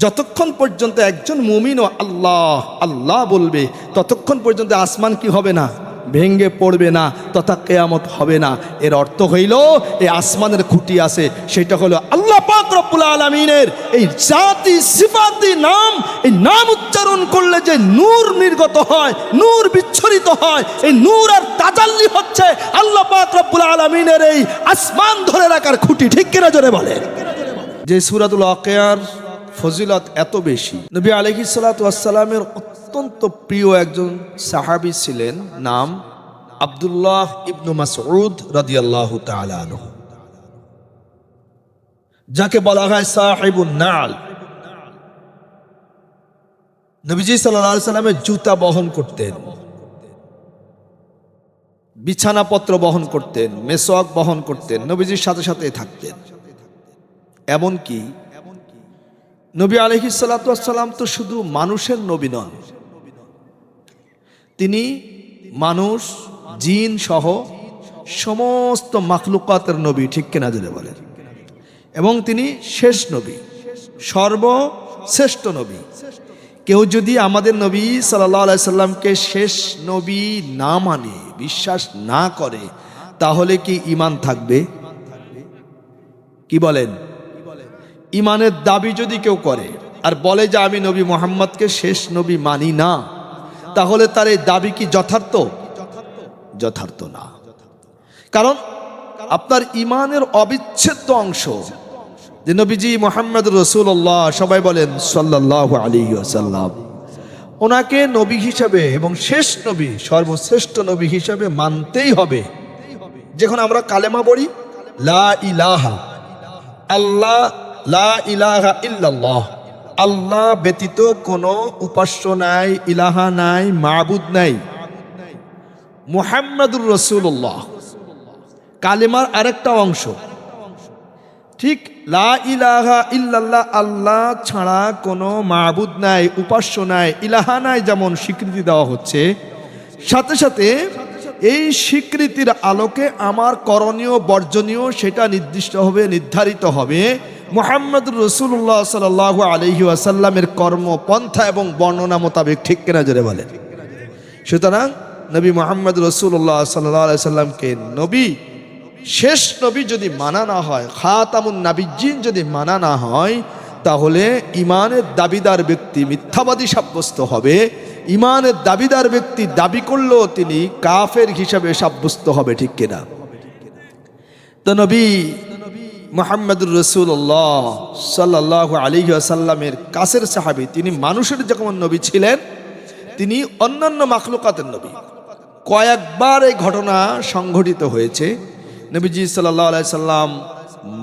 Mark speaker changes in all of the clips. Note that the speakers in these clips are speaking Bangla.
Speaker 1: যতক্ষণ পর্যন্ত একজন মুমিনও আল্লাহ আল্লাহ বলবে ততক্ষণ পর্যন্ত আসমান কি হবে না, ভেঙ্গে পড়বে না, তথা কিয়ামত হবে না। এর অর্থ হইল এই আসমানের খুঁটি আছে, সেটা হলো আল্লাহ পাক রব্বুল আলামিনের এই জাতি সিফাতি নাম। এই নাম উচ্চারণ করলে যে নূর নির্গত হয়, নূর বিচ্ছরিত হয়, এই নূর আর তাজাল্লি হচ্ছে আল্লাহ পাক রব্বুল আলামিনের এই আসমান ধরে রাখার খুঁটি। ঠিক কিনা জোরে বলে। যে সূরাতুল ওয়াকিয়ার ফজিলত এত বেশি, নবী আলাইহিস সালাতু ওয়াস সালামের অত্যন্ত প্রিয় একজন সাহাবী ছিলেন, নাম আব্দুল্লাহ ইবনু মাসউদ রাদিয়াল্লাহু তাআলা আনহু, যাকে বলা হয় সাহিবুন নাল। নবীজি সাল্লাল্লাহু আলাইহি সাল্লামের জুতা বহন করতেন, বিছানাপত্র বহন করতেন, মেসওয়াক বহন করতেন, নবীজির সাথে সাথে থাকতেন। এমনকি নবী আলাইহিস সালাতু ওয়াস সালাম তো শুধু মানুষের নবী নন, তিনি মানুষ জিন সহ সমস্ত মাখলুকাতের নবী। ঠিক কিনা জোরে বলেন। এবং তিনি শেষ নবী, সর্বশ্রেষ্ঠ নবী। কেউ যদি আমাদের নবী সাল্লাল্লাহু আলাইহি সাল্লামকে শেষ নবী না মানে, বিশ্বাস না করে, তাহলে কি ঈমান থাকবে? কি বলেন? ঈমানের দাবি যদি কেউ করে আর বলে যে আমি নবী মুহাম্মদকে শেষ নবী মানি না, তাহলে তার এই দাবি কি যথার্থ? যথার্থ না। কারণ আপনার ঈমানের অবিচ্ছেদ্য অংশ যে নবীজি মুহাম্মদ রাসূলুল্লাহ, সবাই বলেন সাল্লাল্লাহু আলাইহি ওয়াসাল্লাম, ওনাকে নবী হিসাবে এবং শেষ নবী, সর্বশ্রেষ্ঠ নবী হিসাবে মানতেই হবে। যখন আমরা কালেমা পড়ি লা ইলাহা আল্লাহ, লা ইলাহা ইল্লাল্লাহ, আল্লাহ ব্যতীত কোনো উপাস্য নাই, ইলাহা নাই, মাবুদ নাই, মুহাম্মাদুর রাসূলুল্লাহ কালেমার আরেকটা অংশ। ঠিক লা ইলাহা ইল্লাল্লাহ, আল্লাহ ছাড়া কোনো মাবুদ নাই, উপাস্য নাই, ইলাহা নাই, যেমন স্বীকৃতি দেওয়া হচ্ছে, সাথে সাথে এই স্বীকৃতির আলোকে আমার করণীয় বর্জনীয় সেটা নির্দিষ্ট হবে, নির্ধারিত হবে মুহাম্মদুর রাসূলুল্লাহ সাল্লাল্লাহু আলাইহি ওয়াসাল্লামের কর্মপন্থা এবং বর্ণনা মোতাবেক। ঠিক কিনা জোরে বলেন। সুতরাং নবী মুহাম্মদ রাসূলুল্লাহ সাল্লাল্লাহু আলাইহি সাল্লামকে নবী, শেষ নবী যদি মানা না হয়, খাতামুন নাবিয়্যিন যদি মানা না হয়, তাহলে ঈমানের দাবিদার ব্যক্তি মিথ্যাবাদী সাব্যস্ত হবে। ঈমানের দাবিদার ব্যক্তি দাবি করলেও তিনি কাফের হিসাবে সাব্যস্ত হবে। ঠিক কিনা? তো নবী মুহাম্মদুর রাসূলুল্লাহ সাল্লাল্লাহু আলাইহি ওয়াসাল্লামের কাছের সাহাবী, তিনি মানুষের যেমন নবী ছিলেন, তিনি অন্যান্য মাখলুকাতের নবী। কয়েকবার এই ঘটনা সংঘটিত হয়েছে। নবীজি সাল্লাল্লাহু আলাইহি সাল্লাম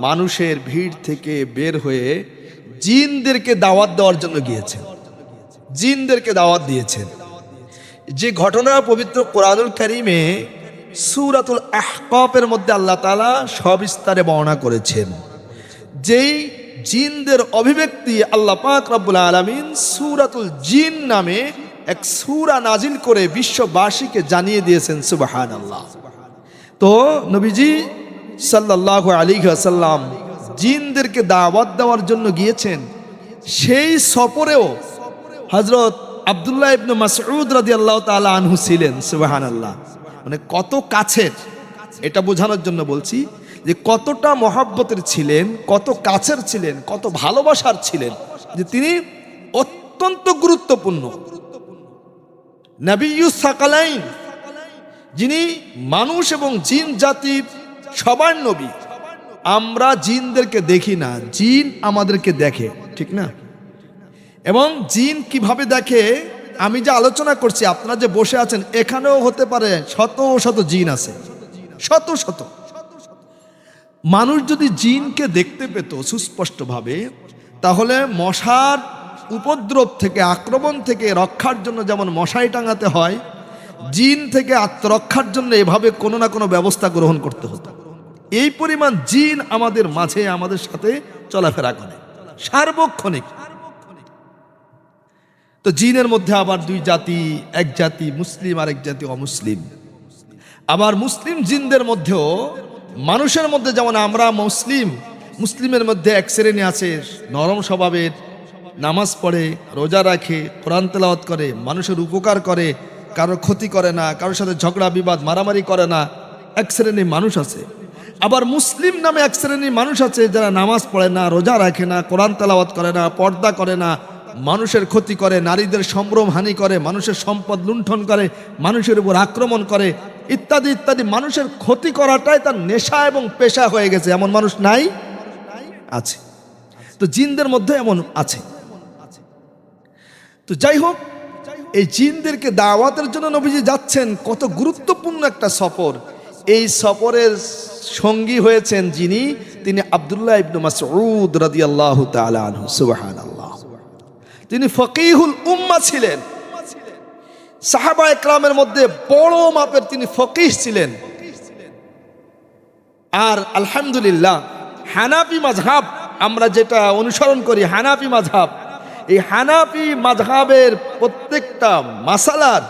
Speaker 1: মানুষের ভিড় থেকে বের হয়ে জিনদেরকে দাওয়াত দেওয়ার জন্য গিয়েছেন, জিনদেরকে দাওয়াত দিয়েছেন। যে ঘটনা পবিত্র কোরআনুল কারীমে সূরাতুল আহকাফের মধ্যে আল্লাহ তাআলা সবিস্তারে বর্ণনা করেছেন। যেই জিনদের অভিব্যক্তি আল্লাহ পাক রব্বুল আলামিন সূরাতুল জিন নামে এক সূরা নাজিল করে বিশ্ববাসীকে জানিয়ে দিয়েছেন। সুবহানাল্লাহ। তো নবীজি সাল্লাল্লাহু আলাইহি ওয়াসাল্লাম জিনদেরকে দাওয়াত দেওয়ার জন্য গিয়েছেন। সেই সফরেও হযরত আব্দুল্লাহ ইবনে মাসউদ রাদিয়াল্লাহু তাআলা আনহু ছিলেন। সুবহানাল্লাহ। মানে কত কাছের, এটা বোঝানোর জন্য বলছি যে কতটা মহব্বতের ছিলেন, কত কাছের ছিলেন, কত ভালোবাসার ছিলেন, যে তিনি অত্যন্ত গুরুত্বপূর্ণ নবিয়্যুস সাকালাইন, যিনি মানুষ এবং জিন জাতির সবার নবী। আমরা জিনদেরকে দেখি না, জিন আমাদেরকে দেখে। ঠিক না? এবং জিন কিভাবে দেখে, আমি যে আলোচনা করছি, আপনারা যে বসে আছেন এখানেও হতে পারে শত শত জিন আছে, শত শত। মানুষ যদি জিনকে দেখতে পেত সুস্পষ্টভাবে, তাহলে মশার উপদ্রব থেকে, আক্রমণ থেকে রক্ষার জন্য যেমন মশাই টাঙাতে হয়, জিন থেকে আত্মরক্ষার জন্য এভাবে কোনো না কোনো ব্যবস্থা গ্রহণ করতে হতো। এই পরিমাণ জিন আমাদের মাঝে, আমাদের সাথে চলাফেরা করে সার্বক্ষণিক। তো জিনের মধ্যে আবার দুই জাতি, এক জাতি মুসলিম আর এক জাতি অমুসলিম। আবার মুসলিম জিনদের মধ্যেও মানুষের মধ্যে যেমন আমরা মুসলিম, মুসলিমের মধ্যে এক শ্রেণী আছে নরম স্বভাবের, নামাজ পড়ে, রোজা রাখে, কোরআন তেলাওয়াত করে, মানুষের উপকার করে, কারোর ক্ষতি করে না, কারোর সাথে ঝগড়া বিবাদ মারামারি করে না, এক শ্রেণীর মানুষ আছে। আবার মুসলিম নামে এক শ্রেণীর মানুষ আছে যারা নামাজ পড়ে না, রোজা রাখে না, কোরআন তেলাওয়াত করে না, পর্দা করে না, মানুষের ক্ষতি করে, নারীদের সম্ভ্রম হানি করে, মানুষের সম্পদ লুণ্ঠন করে, মানুষের উপর আক্রমণ করে, ইত্যাদি ইত্যাদি। মানুষের ক্ষতি করাটাই তার নেশা এবং পেশা হয়ে গেছে। এমন মানুষ নাই? আছে। তো জিনদের মধ্যে এমন আছে। তো যাই হোক, এই জিনদেরকে দাওয়াতের জন্য নবীজি যাচ্ছেন, কত গুরুত্বপূর্ণ একটা সফর। এই সফরের সঙ্গী হয়েছেন যিনি, তিনি আব্দুল্লাহ ইবনে মাসউদ রাদিয়াল্লাহু তাআলা আনহু। সুবহানাল্লাহ। তিনি ফকিহুল উম্মাহ ছিলেন, সাহাবা একরামের মধ্যে বড় মাপের তিনি ফকিহ ছিলেন। আর আলহামদুলিল্লাহ, হানাফি মাযহাব আমরা যেটা অনুসরণ করি, হানাফি মাযহাব, এই হানাফি মাযহাবের প্রত্যেকটা মাসালার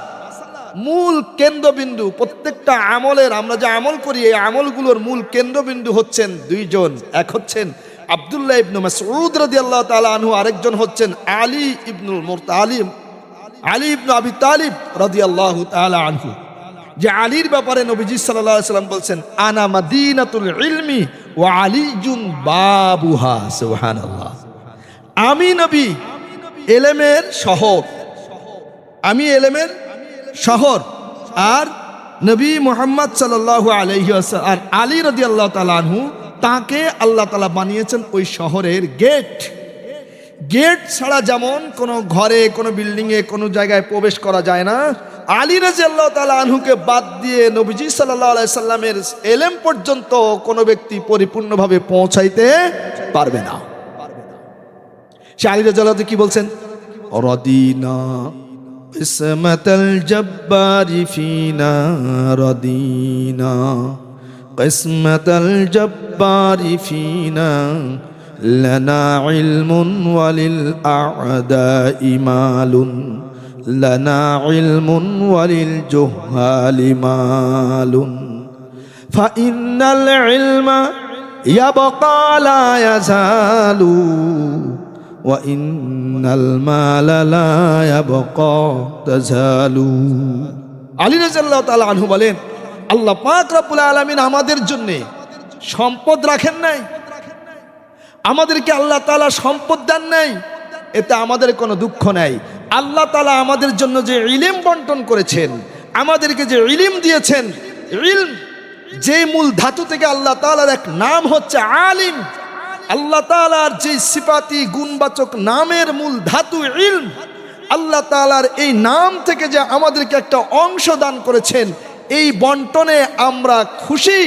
Speaker 1: মূল কেন্দ্রবিন্দু, প্রত্যেকটা আমলের, আমরা যে আমল করি এই আমলগুলোর মূল কেন্দ্রবিন্দু হচ্ছেন দুইজন। এক হচ্ছেন আব্দুল্লাহ ইবনে মাসউদ রাদিয়াল্লাহু তাআলা আনহু, আরেকজন হচ্ছেন আলী ইবনে আবি তালিব রাদিয়াল্লাহু তাআলা আনহু। যে আলীর ব্যাপারে নবীজি সাল্লাল্লাহু আলাইহি সাল্লাম বলছেন, আনা মাদিনাতুল ইলমি ওয়া আলীজুন বাবুহা। সুবহানাল্লাহ। আমি নবী এলেমের শহর, আমি এলেমের শহর, আর নবী মুহাম্মদ সাল্লাল্লাহু আলাইহি ওয়াসাল্লাম আর আলী রাদিয়াল্লাহু তাআলা আনহু, তাকে আল্লাহ তাআলা বানিয়েছেন ওই শহরের গেট। গেট ছাড়া যেমন কোনো ঘরে, কোনো বিল্ডিংয়ে, কোনো জায়গায় প্রবেশ করা যায় না, আলী রাদিয়াল্লাহু তাআলা আনহুকে বাদ দিয়ে নবীজি সাল্লাল্লাহু আলাইহি সাল্লামের এলেম পর্যন্ত কোনো ব্যক্তি পরিপূর্ণভাবে পৌঁছাইতে পারবে না। সে আলী রাদিয়াল্লাহু কি বলছেন? রাদিনা কিসমাতাল জব্বারি ফিনা, রাদিনা কিসমাতাল জব্বারি ফিনা, লানা ইলমুন ওয়ালিল আ'দাই মালুন, লানা ইলমুন ওয়ালিল জুহালি মালুন, ফাইন্নাল ইলমা ইয়াবকা লা ইয়াজালু ওয়া ইন্নাল মালা লা ইয়াবকা তাজালু। আলী রাদিয়াল্লাহু তাআলা আনহু বলেন, আল্লাহ পাক রব্বুল আলামিন আমাদের জন্য সম্পদ রাখেন নাই, আমাদেরকে আল্লাহ তাআলা সম্পদ দেন নাই, এতে আমাদের কোনো দুঃখ নাই। আল্লাহ তাআলা আমাদের জন্য যে ইলম বন্টন করেছেন, আমাদেরকে যে ইলম দিয়েছেন, ইলম যে মূল ধাতু থেকে আল্লাহ তাআলার এক নাম হচ্ছে আলিম। আল্লাহ তাআলার যে সিফাতি গুণবাচক নামের মূল ধাতু ইলম, আল্লাহ তাআলার এই নাম থেকে যে আমাদেরকে একটা অংশ দান করেছেন, এই বন্টনে আমরা খুশি।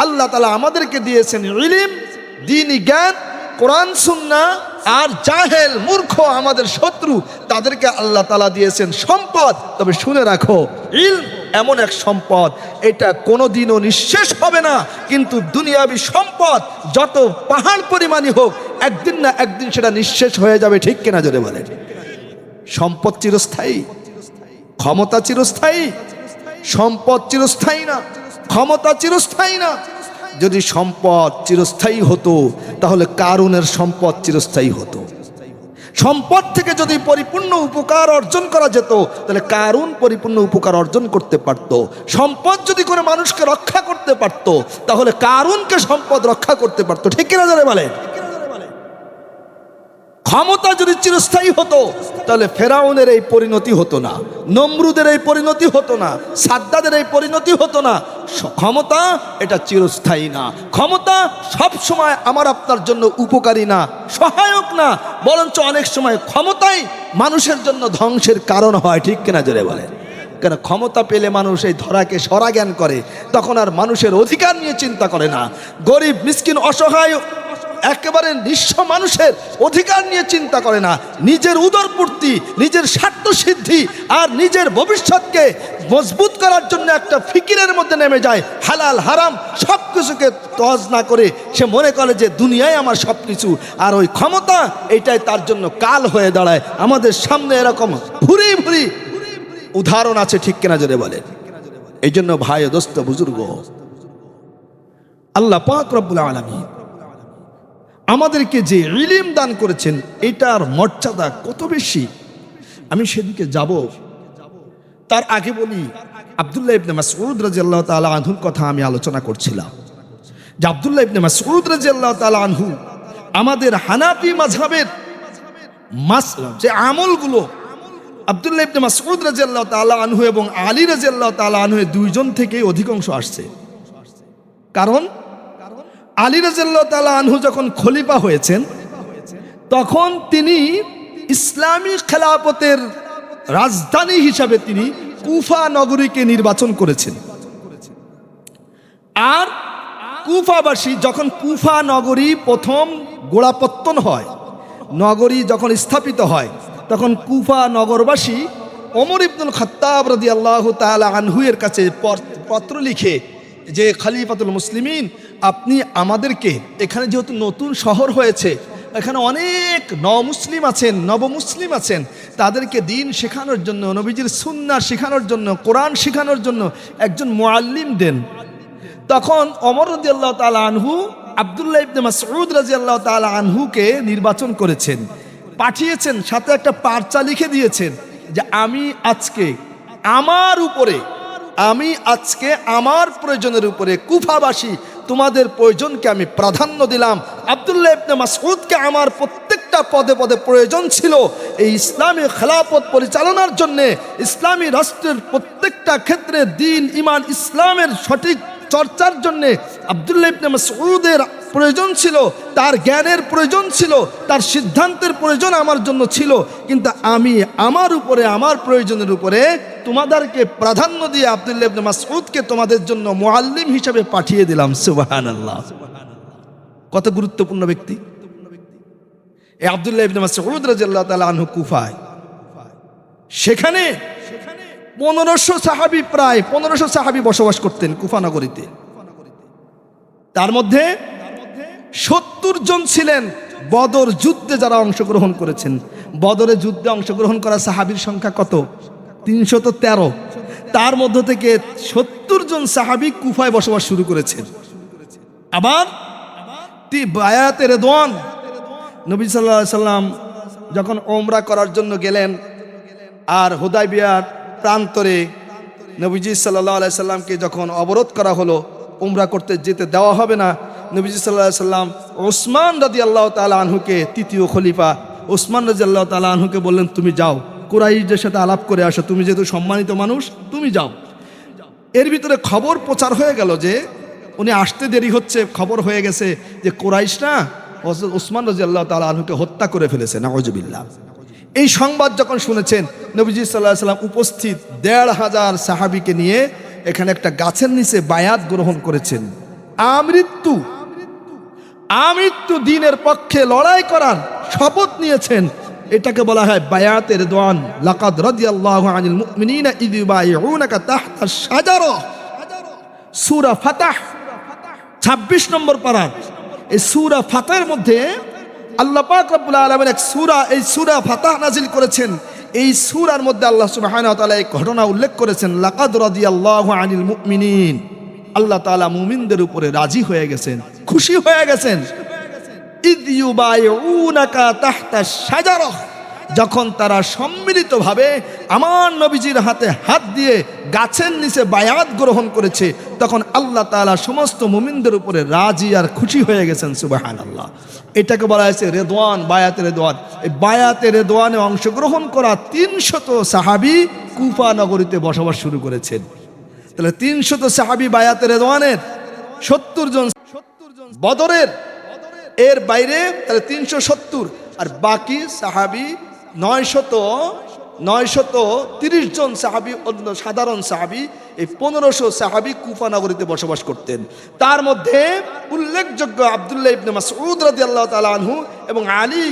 Speaker 1: আল্লাহ তাআলা আমাদেরকে দিয়েছেন ইলম, দ্বীনি জ্ঞান, কোরআন সুন্নাহ। আর জাহেল মূর্খ আমাদের শত্রু, তাদেরকে আল্লাহ তাআলা দিয়েছেন সম্পদ। তবে শুনে রাখো, ইলম এমন এক সম্পদ, এটা কোনোদিনও নিঃশেষ হবে না। কিন্তু দুনিয়াবি সম্পদ যত পাহাড় পরিমাণই হোক, একদিন না একদিন সেটা নিঃশেষ হয়ে যাবে। ঠিক কিনা জোরে বলেন? সম্পদ চিরস্থায়ী, ক্ষমতা চিরস্থায়ী, সম্পদ চিরস্থায়ী না, ক্ষমতা চিরস্থায়ী না। যদি সম্পদ চিরস্থায়ী হতো তাহলে কারুনের সম্পদ চিরস্থায়ী হতো। সম্পদ থেকে যদি পরিপূর্ণ উপকার অর্জন করা যেত তাহলে কারুন পরিপূর্ণ উপকার অর্জন করতে পারত। সম্পদ যদি করে মানুষকে রক্ষা করতে পারত তাহলে কারুনকে সম্পদ রক্ষা করতে পারত। ঠিক কিনা জোরে বলেন? ক্ষমতা যদি চিরস্থায়ী হতো তাহলে ফেরাউনের এই পরিণতি হতো না, নমরুদের এই পরিণতি হতো না, সাদ্দাদের এই পরিণতি হতো না। ক্ষমতা এটা চিরস্থায়ী না। ক্ষমতা সব সময় আমার আপনার জন্য উপকারী না, সহায়ক না, বরঞ্চ অনেক সময় ক্ষমতাই মানুষের জন্য ধ্বংসের কারণ হয়। ঠিক কিনা জোরে বলেন? কেন ক্ষমতা পেলে মানুষ এই ধরাকে সরা জ্ঞান করে, তখন আর মানুষের অধিকার নিয়ে চিন্তা করে না। গরিব মিসকিন অসহায় একেবারে নিঃস্ব মানুষের অধিকার নিয়ে চিন্তা করে না। নিজের উদরপূর্তি, নিজের স্বার্থ সিদ্ধি আর নিজের ভবিষ্যৎকে মজবুত করার জন্য একটা ফিকিরের মধ্যে নেমে যায়। হালাল হারাম সব কিছুকে তজ না করে সে মনে করে যে দুনিয়ায় আমার সব কিছু, আর ওই ক্ষমতা এইটাই তার জন্য কাল হয়ে দাঁড়ায়। আমাদের সামনে এরকম ভুরি ভুরি উদাহরণ আছে। ঠিক কিনা জোরে বলেন? এই জন্য ভাই ও দোস্ত বুজুর্গ, আল্লাহ পাক রব্বুল আলামিন আমাদেরকে যে ইলম দান করেছেন এটার মর্যাদা কত বেশি, আমি সেদিকে যাব। তার আগে বলি, আব্দুল্লাহ ইবনে মাসউদ রাদিয়াল্লাহু তাআলা আনহুর কথা আমি আলোচনা করছিলাম যে আব্দুল্লাহ ইবনে মাসউদ রাদিয়াল্লাহু তাআলা আনহু আমাদের হানাফি মাযহাবের যে আমলগুলো, আব্দুল্লাহ ইবনে মাসউদ রাদিয়াল্লাহু তাআলা আনহু এবং আলী রাদিয়াল্লাহু তাআলা আনহু দুইজন থেকেই অধিকাংশ আসছে। কারণ আলী রাদিয়াল্লাহু তাআলা আনহু যখন খলিফা হয়েছেন তখন তিনি ইসলামী খেলাফতের রাজধানী হিসাবে তিনি কুফা নগরীকে নির্বাচন করেছেন। আর কুফাবাসী যখন কুফা নগরী প্রথম গোড়াপত্তন হয়, নগরী যখন স্থাপিত হয়, তখন কুফা নগরবাসী ওমর ইবনুল খাত্তাব রাদিয়াল্লাহু তাআলা আনহু এর কাছে পত্র লিখে যে খলিফাতুল মুসলিমিন, আপনি আমাদেরকে এখানে যেহেতু নতুন শহর হয়েছে, এখানে অনেক নবমুসলিম আছেন, তাদেরকে দিন শেখানোর জন্য, নবীজির সুন্নাহ শেখানোর জন্য, কোরআন শেখানোর জন্য একজন মুআল্লিম দেন। তখন ওমর রাদিয়াল্লাহু তাআলা আনহু আব্দুল্লাহ ইবনে মাসউদ রাদিয়াল্লাহু তাআলা আনহুকে নির্বাচন করেছেন, পাঠিয়েছেন, সাথে একটা পারচা লিখে দিয়েছেন যে আমি আজকে আমার প্রয়োজনের উপরে কুফাবাসী তোমাদের প্রয়োজনকে আমি প্রাধান্য দিলাম। আব্দুল্লাহ ইবনে মাসউদকে আমার প্রত্যেকটা পদে পদে প্রয়োজন ছিল এই ইসলামী খেলাফত পরিচালনার জন্য, ইসলামী রাষ্ট্রের প্রত্যেকটা ক্ষেত্রে দিন ইমান ইসলামের সঠিক চর্চার জন্য আব্দুল্লাহ ইবনে মাসউদের প্রয়োজন ছিল, তার জ্ঞানের প্রয়োজন ছিল, তার সিদ্ধান্তের প্রয়োজন আমার জন্য ছিল। কিন্তু আমি আমার প্রয়োজনের উপরে তোমাদেরকে প্রাধান্য দিয়ে আব্দুল্লাহ ইবনে মাসউদকে তোমাদের জন্য মুআল্লিম হিসেবে পাঠিয়ে দিলাম। সুবহানাল্লাহ, কত গুরুত্বপূর্ণ ব্যক্তি এই আব্দুল্লাহ ইবনে মাসউদ রাদিয়াল্লাহু তাআলা আনহু কুফায়। সেখানে 1500 সাহাবী বসবাস করতেন কুফা নগরীতে। তার মধ্যে 70 জন ছিলেন বদর যুদ্ধে যারা অংশগ্রহণ করেছেন। বদরে যুদ্ধে অংশগ্রহণ করা সাহাবীর সংখ্যা কত? 313। তার মধ্য থেকে 70 জন সাহাবী কুফায় বসবাস শুরু করেছেন। আবার বায়াতে রিদওয়ান, নবী সাল্লাল্লাহু আলাইহি সাল্লাম যখন ওমরা করার জন্য গেলেন, আর হুদায়বিয়ার প্রান্তরে নবীজি সাল্লাল্লাহু আলাইহি সাল্লামকে যখন অবরোধ করা হলো, উমরা করতে যেতে দেওয়া হবে না, নবীজি সাল্লাল্লাহু আলাইহি সাল্লাম ওসমান রাদিয়াল্লাহু তাআলা আনহুকে, তৃতীয় খলিফা ওসমান রাদিয়াল্লাহু তাআলা আনহুকে বললেন, তুমি যাও, কুরাইশদের সাথে আলাপ করে আসো, তুমি যেহেতু সম্মানিত মানুষ, তুমি যাও। এর ভিতরে খবর প্রচার হয়ে গেল যে উনি আসতে দেরি হচ্ছে, খবর হয়ে গেছে যে কুরাইশরা ওসমান রাদিয়াল্লাহু তাআলা আনহুকে হত্যা করে ফেলেছে। নাউজুবিল্লাহ। এই সংবাদ যখন শুনেছেন, নবীজি সাল্লাল্লাহু আলাইহি সাল্লাম উপস্থিত 1500 সাহাবীকে নিয়ে এখানে একটা গাছের নিচে বায়াত গ্রহণ করেছেন। আমৃত্যু দিনের পক্ষে লড়াই করার শপথ নিয়েছেন। এটাকে বলা হয় বায়াতে রিদওয়ান। লাকাদ রাদিয়াল্লাহু আনিল মুমিনিনা ইয ইউবাইউনাকা তাহতা শাজারা, সূরা ফাতহ 26 নম্বর পারা। এই সূরা ফাতহের মধ্যে আল্লাহ পাক রব্বুল আলামিন এক সূরা, এই সূরা ফাতহ নাজিল করেছেন। এই সূরার মধ্যে আল্লাহ সুবহানাহু ওয়া তাআলা এই ঘটনা উল্লেখ করেছেন, লাকাদ রাদিয়াল্লাহু আনিল মুমিনিন। আল্লাহ তাআলা মুমিনদের উপরে রাজি হয়ে গেছেন, খুশি হয়ে গেছেন। ইয ইউবাইউনাকা তাহতা শাজারা, যখন তারা সম্মিলিতভাবে আমার নবীজির হাতে হাত দিয়ে গাছের নিচে বায়াত গ্রহণ করেছে, তখন আল্লাহ তাআলা সমস্ত মুমিনদের উপরে রাজি আর খুশি হয়ে গেছেন। সুবহানাল্লাহ। এটাকে বলা হয়েছে রেদওয়ান, বায়াতে রেদওয়ান। এই বায়াতে রেদওয়ানে অংশগ্রহণ করা 300 সাহাবী কুফা নগরীতে বসবাস শুরু করেছেন। তাহলে 300 সাহাবী বায়াতে রেদওয়ানের, 70 জন বদরের, এর বাইরে তাহলে 370, আর বাকি সাহাবী 930 জন সাহাবী, অন্য সাধারণ সাহাবী, এই 1500 সাহাবী কুফা নগরীতে বসবাস করতেন। তার মধ্যে উল্লেখযোগ্য আব্দুল্লাহ ইবনে মাসউদ রাদিয়াল্লাহু তাআলা আনহু এবং আলী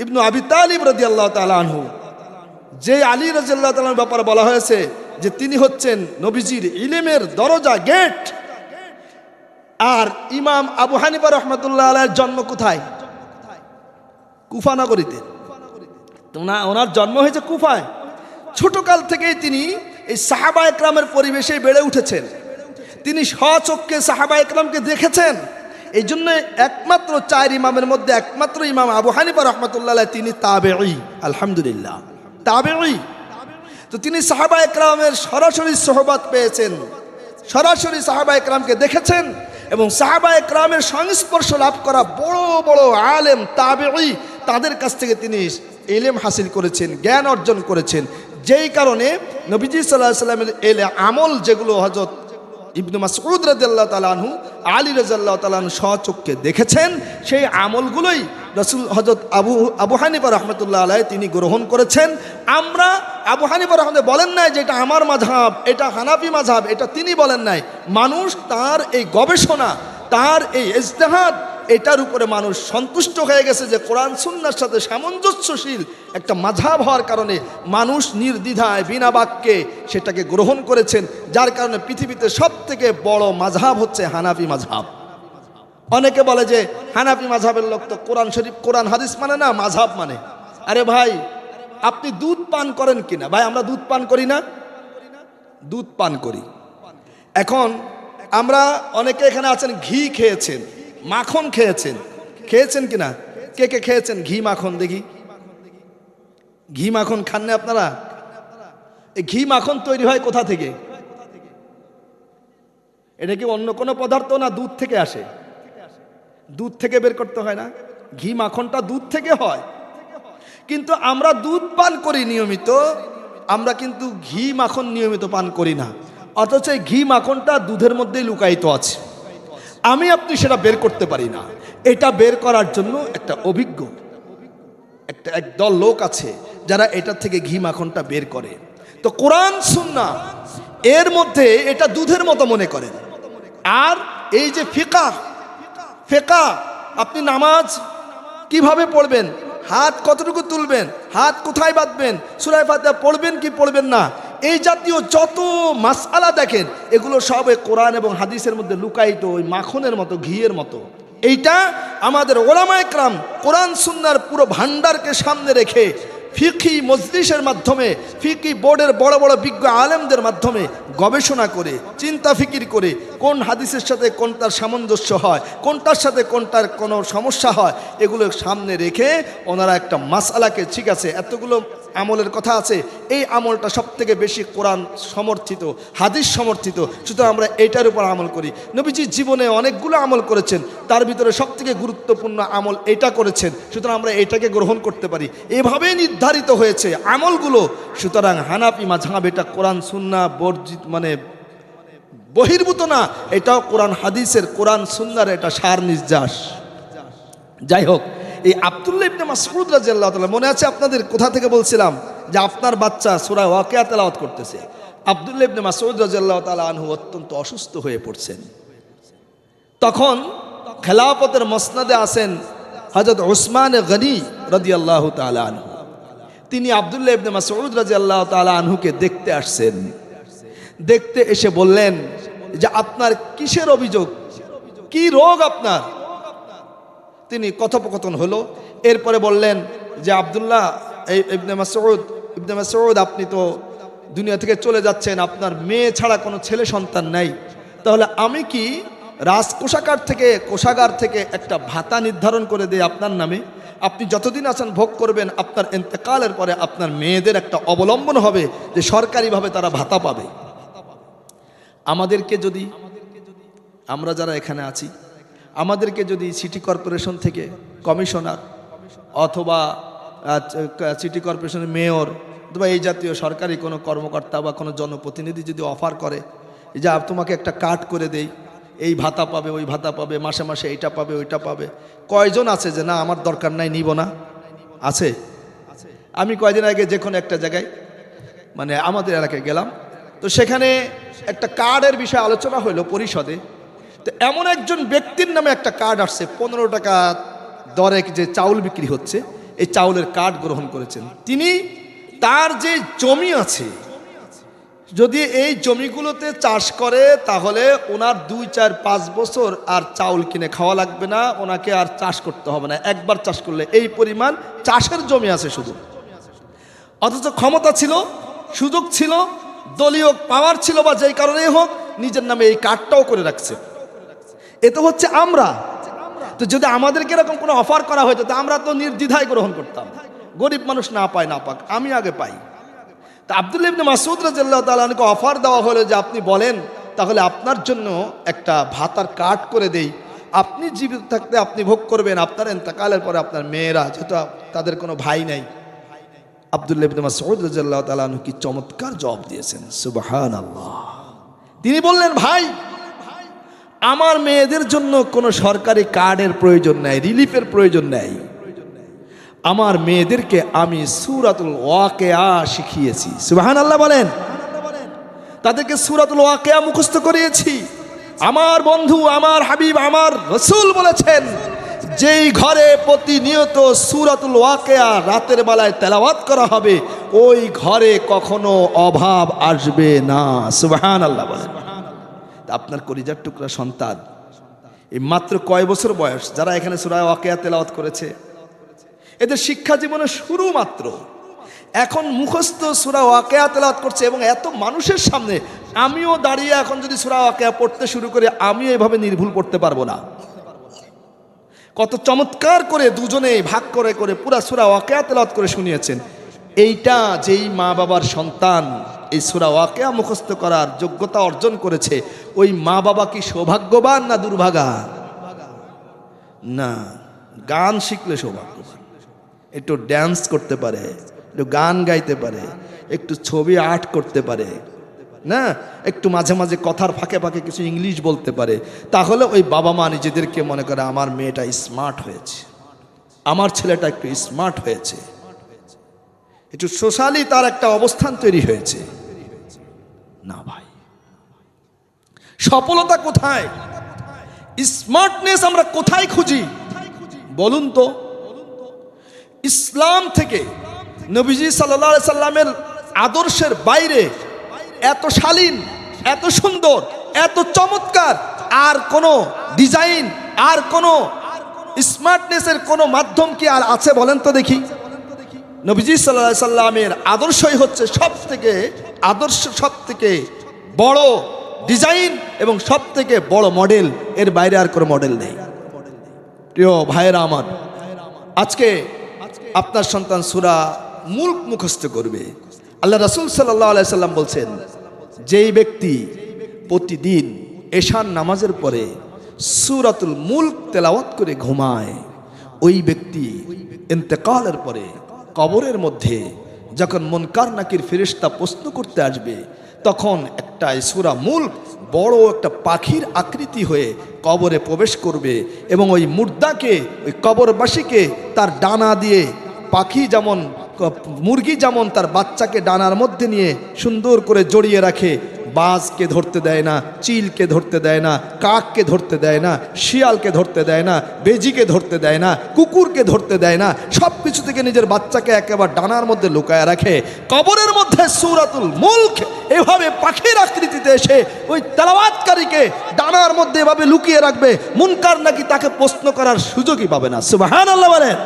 Speaker 1: ইবনে আবি তালিব রাদিয়াল্লাহু তাআলা আনহু। যে আলী রাদিয়াল্লাহু তাআলার ব্যাপারে বলা হয়েছে যে তিনি হচ্ছেন নবীজির ইলমের দরজা, গেট। আর ইমাম আবু হানিফা রাহমাতুল্লাহ আলাইহির জন্ম কোথায়? কুফা নগরীতে। ওনার জন্ম হয়েছে কুফায়। ছোটকাল থেকেই তিনি এই সাহাবা একরামের পরিবেশে বেড়ে উঠেছেন। তিনি স্বচক্ষে সাহাবা একরামকে দেখেছেন এই জন্য একমাত্র 4 ইমামের মধ্যে একমাত্র ইমাম আবু হানিফা রাহমাতুল্লাহ আলাইহি তিনি তাবেঈ। আলহামদুলিল্লাহ, তাবেঈ। তো তিনি সাহাবা একরামের সরাসরি সোহবত পেয়েছেন, সরাসরি সাহাবা একরামকে দেখেছেন এবং সাহাবা একরামের সংস্পর্শ লাভ করা বড় বড় আলেম তাবেঈ, তাদের কাছ থেকে তিনি ইলম হাসিল করেছেন, জ্ঞান অর্জন করেছেন। যেই কারণে নবীজি সাল্লাল্লাহু আলাইহি ওয়াসাল্লামের আমল যেগুলো হযরত ইবনে মাসউদ রাদিয়াল্লাহু তাআলা আনহু, আলী রাদিয়াল্লাহু তাআলা আনহু স্বচক্ষে দেখেছেন, সেই আমলগুলোই রাসূল হযরত আবু হানিফা রাহমাতুল্লাহ আলাইহি তিনি গ্রহণ করেছেন। আমরা আবু হানিফা রাহমাতুল্লাহ বলেন নাই যে এটা আমার মাযহাব, এটা হানাফি মাযহাব, এটা তিনি বলেন নাই। মানুষ তার এই গবেষণা, তার এই ইজতিহাদ, এটার উপরে মানুষ সন্তুষ্ট হয়ে গেছে যে কোরআন সুন্নাহর সাথে সামঞ্জস্যশীল একটা মাযহাব হওয়ার কারণে মানুষ নির্দ্বিধায় বিনা বাক্যে সেটাকে গ্রহণ করেছেন। যার কারণে পৃথিবীতে সবথেকে বড় মাযহাব হচ্ছে হানাফি মাযহাব। অনেকে বলে যে হানাফি মাযহাবের লোক তো কোরআন শরীফ, কোরআন হাদিস মানে না, মাযহাব মানে। আরে ভাই, আপনি দুধ পান করেন কিনা? ভাই, আমরা দুধ পান করি না? দুধ পান করি। এখন আমরা অনেকে এখানে আছেন ঘি খেয়েছেন, মাখন খেয়েছেন, খেয়েছেন কিনা? কে কে খেয়েছেন ঘি মাখন? দেখি, ঘি মাখন খান না আপনারা? এই ঘি মাখন তৈরি হয় কোথা থেকে? এটা কি অন্য কোনো পদার্থ না দুধ থেকে আসে? দুধ থেকে বের করতে হয় না? ঘি মাখনটা দুধ থেকে হয়। কিন্তু আমরা দুধ পান করি নিয়মিত, আমরা কিন্তু ঘি মাখন নিয়মিত পান করি না। অথচ এই ঘি মাখনটা দুধের মধ্যেই লুকায়িত আছে, আমি আপনি সেটা বের করতে পারি না। এটা বের করার জন্য একটা অভিজ্ঞ একদল লোক আছে যারা এটা থেকে ঘি মাখনটা বের করে। তো কোরআন সুন্নাহ এর মধ্যে এটা দুধের মতো মনে করেন। আর এই যে ফিকাহ, আপনি নামাজ কিভাবে পড়বেন, হাত কতটুকু তুলবেন, হাত কোথায় বাঁধবেন, সূরা ফাতিহা পড়বেন কি পড়বেন না, এই জাতীয় যত মাসআলা দেখেন, এগুলো সব কোরআন এবং হাদিসের মধ্যে লুকায়িত, ওই মাখনের মতো, ঘিয়ের মতো। এইটা আমাদের ওলামায়ে কেরাম কোরআন সুন্নাহর পুরো ভান্ডারকে সামনে রেখে ফিকহি মজলিসের মাধ্যমে, ফিকহি বোর্ডের বড় বড় বিজ্ঞ আলেমদের মাধ্যমে গবেষণা করে, চিন্তা ফিকির করে, কোন হাদিসের সাথে কোনটার সামঞ্জস্য হয়, কোনটার সাথে কোনটার কোনো সমস্যা হয়, এগুলো সামনে রেখে ওনারা একটা মাসআলাকে, ঠিক আছে এতগুলো আমলের কথা আছে, এই আমলটা সবথেকে বেশি কোরআন সমর্থিত, হাদিস সমর্থিত, সুতরাং আমরা এটার উপর আমল করি। নবীজি জীবনে অনেকগুলো আমল করেছেন, তার ভিতরে সবথেকে গুরুত্বপূর্ণ আমল এটা করেছেন, সুতরাং আমরা এটাকে গ্রহণ করতে পারি। এভাবেই নির্ধারিত হয়েছে আমলগুলো। সুতরাং হানাফি মাযহাব এটা কোরআন সুন্নাহ বর্জিত, মানে বহির্ভূত না, এটাও কোরআন হাদিসের, কোরআন সুন্নাহর এটা সার নির্যাস। যাই হোক, এই আব্দুল্লাহ ইবনে মাসউদ রাদিয়াল্লাহু তাআলা, মনে আছে আপনাদের কোথা থেকে বলছিলাম যে আপনার বাচ্চা সূরা ওয়াকিয়া তেলাওয়াত করতেছে? আব্দুল্লাহ ইবনে মাসউদ রাদিয়াল্লাহু তাআলা আনহু অত্যন্ত অসুস্থ হয়ে পড়ছেন। তখন খেলাফতের মসনদে আছেন হযরত উসমান গনি রাদিয়াল্লাহু তাআলা আনহু। তিনি আব্দুল্লাহ ইবনে মাসউদ রাদিয়াল্লাহু তাআলা আনহুকে দেখতে আসছেন। দেখতে এসে বললেন যে আপনার কিসের অভিযোগ, কি রোগ আপনার? তিনি কথোপকথন হলো। এরপরে বললেন যে আব্দুল্লাহ ইবনে মাসউদ, আপনি তো দুনিয়া থেকে চলে যাচ্ছেন, আপনার মেয়ে ছাড়া কোনো ছেলে সন্তান নাই, তাহলে আমি কি কোষাগার থেকে একটা ভাতা নির্ধারণ করে দেই আপনার নামে? আপনি যতদিন আছেন ভোগ করবেন, আপনার ইন্তেকালের পরে আপনার মেয়েদের একটা অবলম্বন হবে যে সরকারিভাবে তারা ভাতা পাবে। আমাদেরকে যদি, আমরা যারা এখানে আছি, আমাদেরকে যদি সিটি কর্পোরেশন থেকে কমিশনার অথবা সিটি কর্পোরেশনের মেয়র অথবা এই জাতীয় সরকারি কোনো কর্মকর্তা বা কোনো জনপ্রতিনিধি যদি অফার করে যে তোমাকে একটা কার্ড করে দেই, এই ভাতা পাবে, ওই ভাতা পাবে, মাসে মাসে এইটা পাবে, ওইটা পাবে, কয়জন আছে যে না আমার দরকার নাই, নিব না? আছে। আমি কয়দিন আগে যে কোনো একটা জায়গায়, মানে আমাদের এলাকায় গেলাম, তো সেখানে একটা কার্ডের বিষয়ে আলোচনা হলো পরিষদে। তো এমন একজন ব্যক্তির নামে একটা কার্ড আসছে, 15 টাকা দরে যে চাউল বিক্রি হচ্ছে, এই চাউলের কার্ড গ্রহণ করেছেন তিনি। তার যে জমি আছে, যদি এই জমিগুলোতে চাষ করে তাহলে ওনার 2, 4, 5 বছর আর চাউল কিনে খাওয়া লাগবে না, ওনাকে আর চাষ করতে হবে না। একবার চাষ করলে এই পরিমাণ চাষের জমি আছে শুধু। অথচ ক্ষমতা ছিল, সুযোগ ছিল, দলীয় পাওয়ার ছিল বা যেই কারণেই হোক, নিজের নামে এই কার্ডটাও করে রাখছে। এ তো হচ্ছে আমরা তো যদি আমাদেরকে এরকম কোনো অফার করা হতো তো আমরা তো নির্দ্বিধায় গ্রহণ করতাম। গরিব মানুষ না পায় না পাক, আমি আগে পাই। তা আব্দুল্লাহ ইবনে মাসউদ রাদিয়াল্লাহু তাআলা আনহুকে অফার দেওয়া হলো যে আপনি বলেন তাহলে আপনার জন্য একটা ভাতার কার্ড করে দেই, আপনি জীবিত থাকতে আপনি ভোগ করবেন, আপনার ইন্তেকালের পরে আপনার মেয়েরা, যেহেতু তাদের কোনো ভাই নাই। আব্দুল্লাহ ইবনে মাসউদ রাদিয়াল্লাহু তাআলা আনহু কি চমৎকার জবাব দিয়েছেন, সুবহানাল্লাহ। তিনি বললেন, ভাই আমার মেয়েদের জন্য কোনো সরকারি কার্ডের প্রয়োজন নাই, রিলিফের প্রয়োজন নাই। আমার মেয়েদেরকে আমি সূরাতুল ওয়াকিয়া শিখিয়েছি, সুবহানাল্লাহ বলেন। তাদেরকে সূরাতুল ওয়াকিয়া মুখস্থ করিয়েছি। আমার বন্ধু, আমার হাবিব, আমার রাসূল বলেছেন, যেই ঘরে প্রতিনিয়ত সূরাতুল ওয়াকিয়া রাতের বেলায় তেলাওয়াত করা হবে ওই ঘরে কখনো অভাব আসবে না, সুবহানাল্লাহ বলেন। আপনার কলিজার টুকরা সন্তান এই মাত্র কয় বছর বয়স, যারা এখানে সূরা ওয়াকিয়া তেলাওয়াত করেছে, এদের শিক্ষা জীবনের শুরু মাত্র। এখন মুখস্থ সূরা ওয়াকিয়া তেলাওয়াত করছে এবং এত মানুষের সামনে। আমিও দাঁড়িয়ে এখন যদি সূরা ওয়াকিয়া পড়তে শুরু করি আমিও এভাবে নির্ভুল পড়তে পারবো না। কত চমৎকার করে দুজনে ভাগ করে করে পুরা সূরা ওয়াকিয়া তেলাওয়াত করে শুনিয়েছেন। এইটা যেই মা বাবার সন্তান এই সূরা ওয়াকিয়া মুখস্থ করার যোগ্যতা অর্জন করেছে, ওই মা বাবা কি সৌভাগ্যবান না দুর্ভাগা? না, গান শিখলে সৌভাগ্যবান। একটু ড্যান্স করতে পারে, একটু গান গাইতে পারে, একটু ছবি আর্ট করতে পারে, না একটু মাঝে মাঝে কথার ফাঁকে ফাঁকে কিছু ইংলিশ বলতে পারে, তাহলে ওই বাবা মা নিজেদেরকে মনে করে আমার মেয়েটা স্মার্ট হয়েছে, আমার ছেলেটা একটু স্মার্ট হয়েছে, একটু সোশ্যালি তার একটা অবস্থান তৈরি হয়েছে। না ভাই, সফলতা কোথায়, স্মার্টনেস আমরা কোথায় খুঁজি বলুন তো? ইসলাম থেকে নবীজি সাল্লাল্লাহু আলাইহি সাল্লামের আদর্শের বাইরে এত শালীন, এত সুন্দর, এত চমৎকার আর কোনো ডিজাইন, আর কোনো স্মার্টনেসের কোনো মাধ্যম কি আর আছে বলেন তো দেখি? নবীজি সাল্লাল্লাহু আলাইহি সাল্লামের আদর্শই হচ্ছে সব থেকে আদর্শ, সব থেকে বড় ডিজাইন এবং সব থেকে বড় মডেল। এর বাইরে আর কোনো মডেল নেই। প্রিয় ভাইয়েরা আমার, আজকে আপনার সন্তান সূরা মুলক মুখস্থ করবে। আল্লাহ রাসূল সাল্লাল্লাহু আলাইহি সাল্লাম বলছেন, যেই ব্যক্তি প্রতিদিন এশার নামাজের পরে সূরাতুল মুলক তেলাওয়াত করে ঘুমায়, ওই ব্যক্তি ইন্তেকালের পরে কবরের মধ্যে যখন মুনকার নাকির ফেরেশতা প্রশ্ন করতে আসবে, তখন একটা সূরা মুলক বড় একটা পাখির আকৃতি হয়ে কবরে প্রবেশ করবে এবং ওই মুর্দাকে, ওই কবরবাসীকে তার ডানা দিয়ে, পাখি যেমন, মুরগি যেমন তার বাচ্চাকে ডানার মধ্যে নিয়ে সুন্দর করে জড়িয়ে রাখে, বাজকে ধরতে দেয় না, চিলকে ধরতে দেয় না, কাককে ধরতে দেয় না, শিয়ালকে ধরতে দেয় না, বেজিকে ধরতে দেয় না, কুকুরকে ধরতে দেয় না, সব কিছু থেকে নিজের বাচ্চাকে একেবারে ডানার মধ্যে লুকায় রাখে। কবরের মধ্যে সূরাতুল মুলক এভাবে পাখির আকৃতিতে এসে ওই তেলাওয়াতকারীকে ডানার মধ্যে এভাবে লুকিয়ে রাখবে, মুনকার নাকি তাকে প্রশ্ন করার সুযোগই পাবে না। সুবহানাল্লাহ বলেন।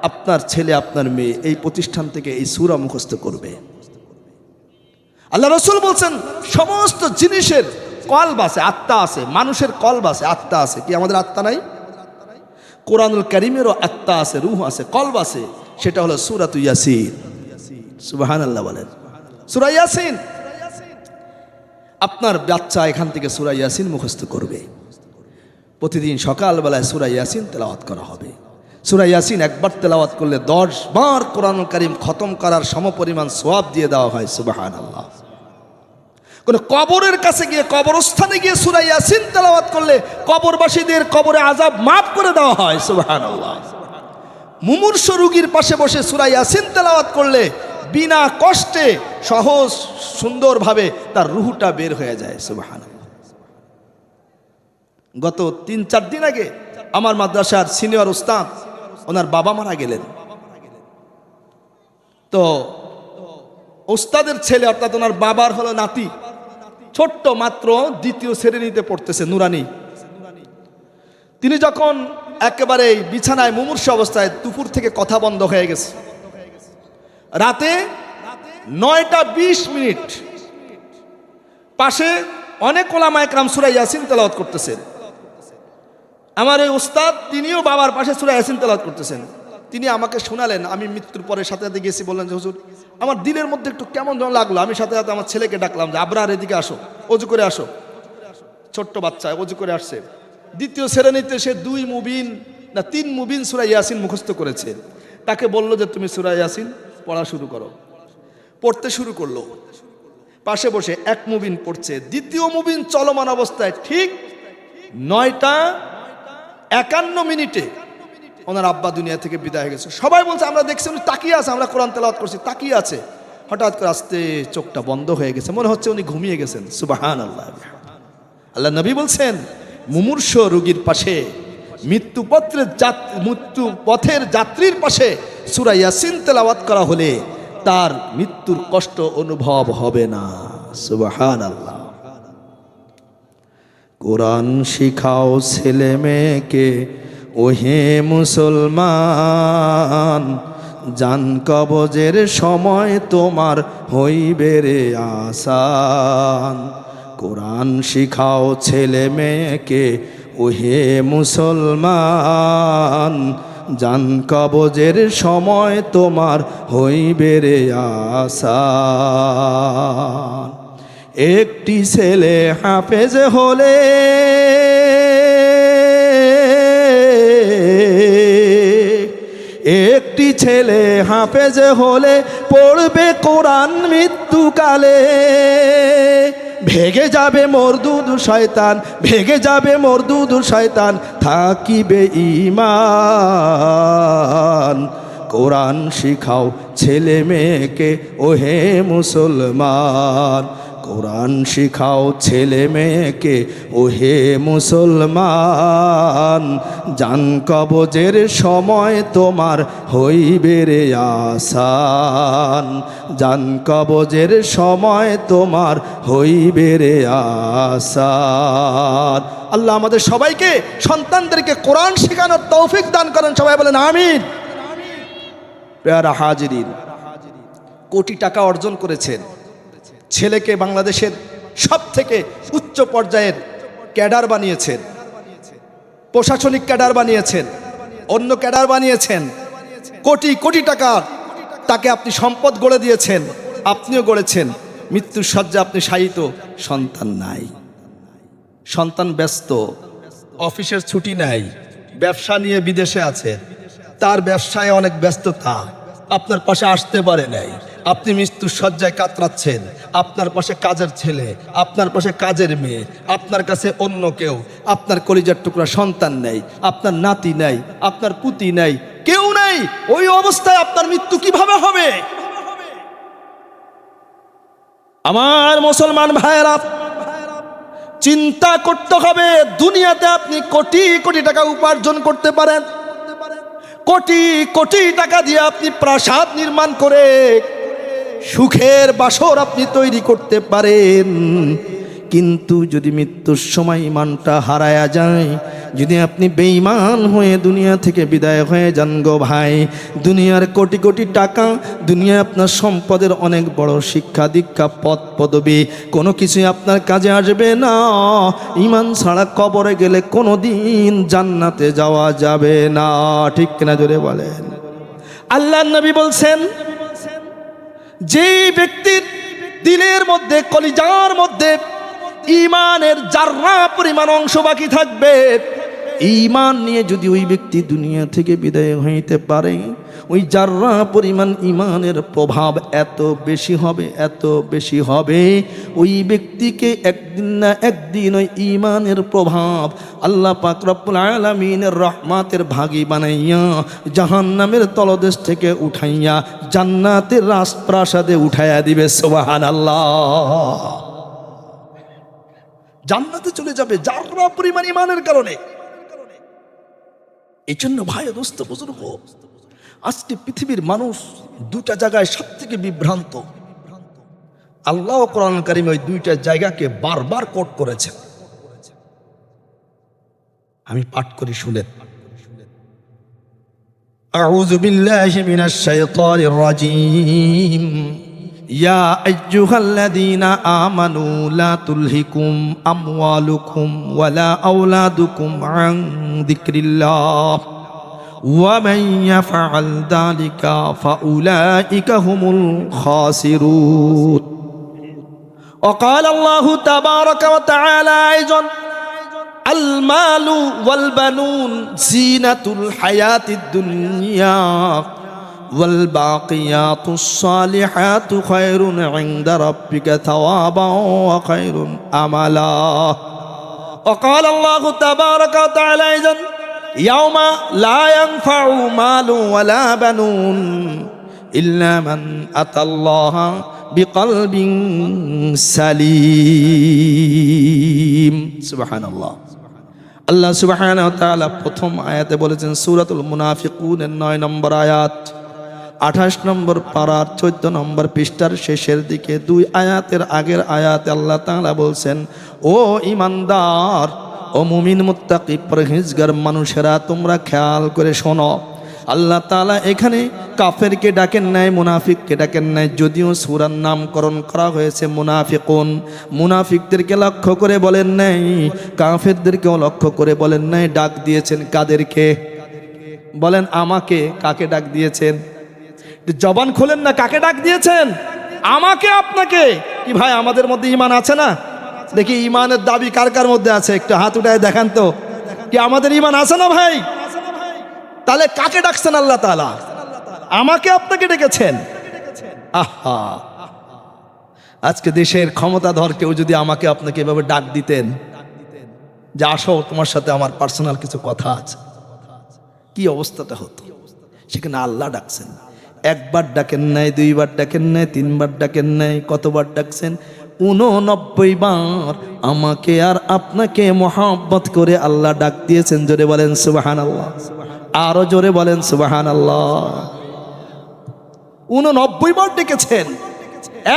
Speaker 1: আপনার ছেলে, আপনার মেয়ে এই প্রতিষ্ঠান থেকে এই সূরা মুখস্থ করবে। আল্লাহ রাসূল বলছেন, সমস্ত জিনিসের কলব আছে, আত্মা আছে। মানুষের কলব আছে, আত্মা আছে। কি আমাদের আত্মা নাই? কোরআনুল কারীমেরও আত্মা আছে, রূহ আছে, কলব আছে। সেটা হলো সূরাতুল ইয়াসিন। সুবহানাল্লাহ বলেন। সূরা ইয়াসিন, আপনার বাচ্চা এখান থেকে সূরা ইয়াসিন মুখস্থ করবে। প্রতিদিন সকালবেলায় সূরা ইয়াসিন তেলাওয়াত করা হবে। সূরা ইয়াসিন একবার তেলাওয়াত করলে 10 বার কোরআনুল কারীম খতম করার সমপরিমাণ সওয়াব দিয়ে দেওয়া হয়। সুবহানাল্লাহ। কোন কবরের কাছে গিয়ে, কবরস্থানে গিয়ে সূরা ইয়াসিন তেলাওয়াত করলে কবরবাসীদের কবরে আযাব মাফ করে দেওয়া হয়। সুবহানাল্লাহ। মুমূর্ষু রোগীর পাশে বসে সূরা ইয়াসিন তেলাওয়াত করলে বিনা কষ্টে সহজ সুন্দরভাবে তার রূহটা বের হয়ে যায়। সুবহানাল্লাহ। গত 3-4 দিন আগে আমার মাদ্রাসার সিনিয়র উস্তাদ, ওনার বাবা মারা গেলেন। তো উস্তাদের ছেলে, অর্থাৎ ওনার বাবার হলো নাতি, ছোট্ট মাত্র 2য় শ্রেণীতে পড়তেছে, নুরানি। তিনি যখন একেবারে বিছানায় মুমূর্ষু অবস্থায়, দুপুর থেকে কথা বন্ধ হয়ে গেছে, রাতে 9:20 পাশে অনেক ওলামা একরাম সূরা ইয়াসিন তেলাওয়াত করতেছেন। আমার এই উস্তাদ তিনিও বাবার পাশে সূরা ইয়াসিন তেলাওয়াত করতেছেন। তিনি আমাকে শোনালেন, আমি মৃত্যুর পরে সাথে সাথে গেছি, বললেন যে হুজুর আমার দিলের মধ্যে একটু কেমন যেন লাগলো। আমি সাথে সাথে আমার ছেলেকে ডাকলাম যে আবরার এদিকে আসো, অজু করে আসো। ছোট্ট বাচ্চা অজু করে আসছে। দ্বিতীয় শ্রেণীতে সে 2 মুবিন না 3 মুবিন সূরা ইয়াসিন মুখস্থ করেছে। তাকে বলল যে তুমি সূরা ইয়াসিন পড়া শুরু করো। পড়তে শুরু করলো, পাশে বসে 1 মুবিন পড়ছে, দ্বিতীয় মুবিন চলমান অবস্থায় ঠিক 9:51 ওনার আব্বা দুনিয়া থেকে বিদায় হয়ে গেছে। সবাই বলছে আমরা দেখছি উনি তাকিয়ে আছে, আমরা কোরআন তেলাওয়াত করছি, তাকিয়ে আছে। হঠাৎ করে আস্তে চোখটা বন্ধ হয়ে গেছে, মনে হচ্ছে উনি ঘুমিয়ে গেছেন। সুবহানাল্লাহ। আল্লাহ নবী বলছেন মুমূর্ষ রোগীর পাশে, মৃত্যু পথের যাত্রীর পাশে সূরা ইয়াসিন তেলাওয়াত করা হলে তার মৃত্যুর কষ্ট অনুভব হবে না। সুবহানাল্লাহ। কোরআন শিখাও ছেলে মেয়েকে ওহে মুসলমান, জান কবজের সময় তোমার হইবে রে আসান। কোরআন শিখাও ছেলে মেয়েকে ওহে মুসলমান, জান কবজের সময় তোমার হইবে রে আসান। একটি ছেলে হাফেজ হলে একটি ছেলে হাফেজ হলে পড়বে কোরআন মৃত্যুকালে। ভেগে যাবে মরদুদ শয়তান, ভেগে যাবে মরদুদ শয়তান, থাকিবে ঈমান। কোরআন শিখাও ছেলে মেয়েকে ওহে মুসলমান, কোরআন শিখাও ছেলে মেয়েকে ওহে মুসলমান, জান কবজের সময় তোমার হইবে রে আসান, জান কবজের সময় তোমার হইবে রে আসান। আল্লাহ আমাদের সবাইকে সন্তানদেরকে কোরআন শেখানোর তৌফিক দান করেন, সবাই বলেন আমিন। প্যারা হাজিরিন, কোটি টাকা অর্জন করেছেন, ছেলেকে বাংলাদেশের সবথেকে উচ্চ পর্যায়ের ক্যাডার বানিয়েছেন, প্রশাসনিক ক্যাডার বানিয়েছেন, অন্য ক্যাডার বানিয়েছেন, কোটি কোটি টাকার তাকে আপনি সম্পদ গড়ে দিয়েছেন, আপনিও গড়েছেন। মৃত্যুর শয্যা আপনি শায়িত, সন্তান নাই, সন্তান ব্যস্ত, অফিসের ছুটি নাই, ব্যবসা নিয়ে বিদেশে আছে, তার ব্যবসায় অনেক ব্যস্ততা, আপনার পাশে আসতে পারে নাই। আপনি মৃত্যুর শয্যায় কাতরাচ্ছেন, আপনার পাশে কাজের ছেলে, আপনার পাশে কাজের মেয়ে, আপনার কাছে অন্য কেউ, আপনার কলিজার টুকরা সন্তান নেই, আপনার নাতি নাই, আপনার পুতি নাই, কেউ নাই। ওই অবস্থায় আপনার মৃত্যু কিভাবে হবে? আমার মুসলমান ভাইয়েরা, চিন্তা করতে হবে। দুনিয়াতে আপনি কোটি কোটি টাকা উপার্জন করতে পারেন, কোটি কোটি টাকা দিয়ে আপনি প্রাসাদ নির্মাণ করে সুখের বাসর আপনি তৈরি করতে পারেন, কিন্তু যদি মৃত্যুর সময় ঈমানটা হারায়া যায়, যদি আপনি বেঈমান হয়ে দুনিয়া থেকে বিদায় হয়ে যান গো ভাই, দুনিয়ার কোটি কোটি টাকা, দুনিয়া আপনার সম্পদের অনেক বড় শিক্ষা দীক্ষা পদ পদবী, কোনো কিছুই আপনার কাজে আসবে না। ঈমান ছাড়া কবরে গেলে কোনো দিন জান্নাতে যাওয়া যাবে না। ঠিক কিনা জোরে বলেন। আল্লাহর নবী বলছেন, যেই ব্যক্তির দিলের মধ্যে কলিজার মধ্যে ঈমানের জাররা পরিমাণ অংশ বাকি থাকবে, ঈমান নিয়ে যদি ওই ব্যক্তি দুনিয়া থেকে বিদায় হইতে পারে, ওই জাররা পরিমাণ ঈমানের প্রভাব এত বেশি হবে, এত বেশি হবে, ওই ব্যক্তিকে একদিন না একদিন ওই ঈমানের প্রভাব আল্লাহ পাক রব্বুল আলামিনের রহমাতের ভাগী বানাইয়া জাহান্নামের তলদেশ থেকে উঠাইয়া জান্নাতের রাজপ্রাসাদে উঠাইয়া দিবে। সুবহানাল্লাহ। জান্নাতে চলে যাবে জাররা পরিমাণ ঈমানের কারণে। এই জন্য ভাই দোস্ত বুজুর্গ, আজকে পৃথিবীর মানুষ দুটা জায়গায় সব থেকে বিভ্রান্ত। আল্লাহ কোরআন কারীমে ওই দুইটা জায়গাকে বারবার কোট করেছেন। আমি পাঠ করি, শুনেন। আউযু বিল্লাহি মিনাশ শাইতানির রাজীম। ইয়া আইয়ুহাল্লাযীনা আমানু লা তুলহিকুম আমওয়ালুকুম ওয়ালা আওলাদুকুম আন যিকরিল্লাহ ওয়া মান ইয়াফআল যালিকা ফাউলাইকা হুমুল খাসিরুন। وقال الله تبارك وتعالى أيضا المال والبنون زينة الحياة الدنيا والباقيات الصالحات خير عند ربك ثوابا وخير أملا. وقال الله تبارك وتعالى أيضا يوم لا ينفع مال ولا بنون إلا من أتى الله بقلب সালিম। সুবহানাল্লাহ। আল্লাহ সুবহানাহু ওয়া তাআলা প্রথম আয়াতে বলেছেন সূরাতুল মুনাফিকুনের 9 নম্বর আয়াত, 28 নম্বর পারার 14 নম্বর পৃষ্ঠার শেষের দিকে 2 আয়াতের আগের আয়াতে আল্লাহ তাআলা বলছেন, ও ঈমানদার, ও মুমিন মুত্তাকি পরহেজগার মানুষেরা, তোমরা খেয়াল করে শোনো। আল্লাহ তাআলা এখানে কাফেরকে ডাকেন নাই, মুনাফিককে ডাকেন নাই, যদিও সূরার নামকরণ করা হয়েছে মুনাফিকুন। মুনাফিকদেরকে লক্ষ্য করে বলেন নাই, কাফেরদেরকেও লক্ষ্য করে বলেন নাই। ডাক দিয়েছেন কাদেরকে? বলেন আমাকে। কাকে ডাক দিয়েছেন? জবান খোলেন না, কাকে ডাক দিয়েছেন? আমাকে, আপনাকে। কি ভাই আমাদের মধ্যে ঈমান আছে না? দেখি ঈমানের দাবি কার কার মধ্যে আছে, একটু হাত উঠায় দেখান তো। কি আমাদের ঈমান আছে না ভাই? তাহলে কাকে ডাকছেন আল্লাহ তাআলা? আমাকে, আপনাকে ডেকেছেন। আহা, আজকে দেশের ক্ষমতাধর কেউ যদি আমাকে আপনাকে এভাবে ডাক দিতেন যে আসো তোমার সাথে আমার পার্সোনাল কিছু কথা আছে, কি অবস্থাটা হতো? সেখানে আল্লাহ ডাকছেন। একবার ডাকেন নাই, 2 বার ডাকেন নাই, 3 বার ডাকেন নাই, কতবার ডাকছেন? 89 বার আমাকে আর আপনাকে মোহাব্বত করে আল্লাহ ডাক দিয়েছেন। জোরে বলেন সুবহানাল্লাহ। আরো জোরে বলেন সুবহানাল্লাহ। 89 বার ডেকেছেন,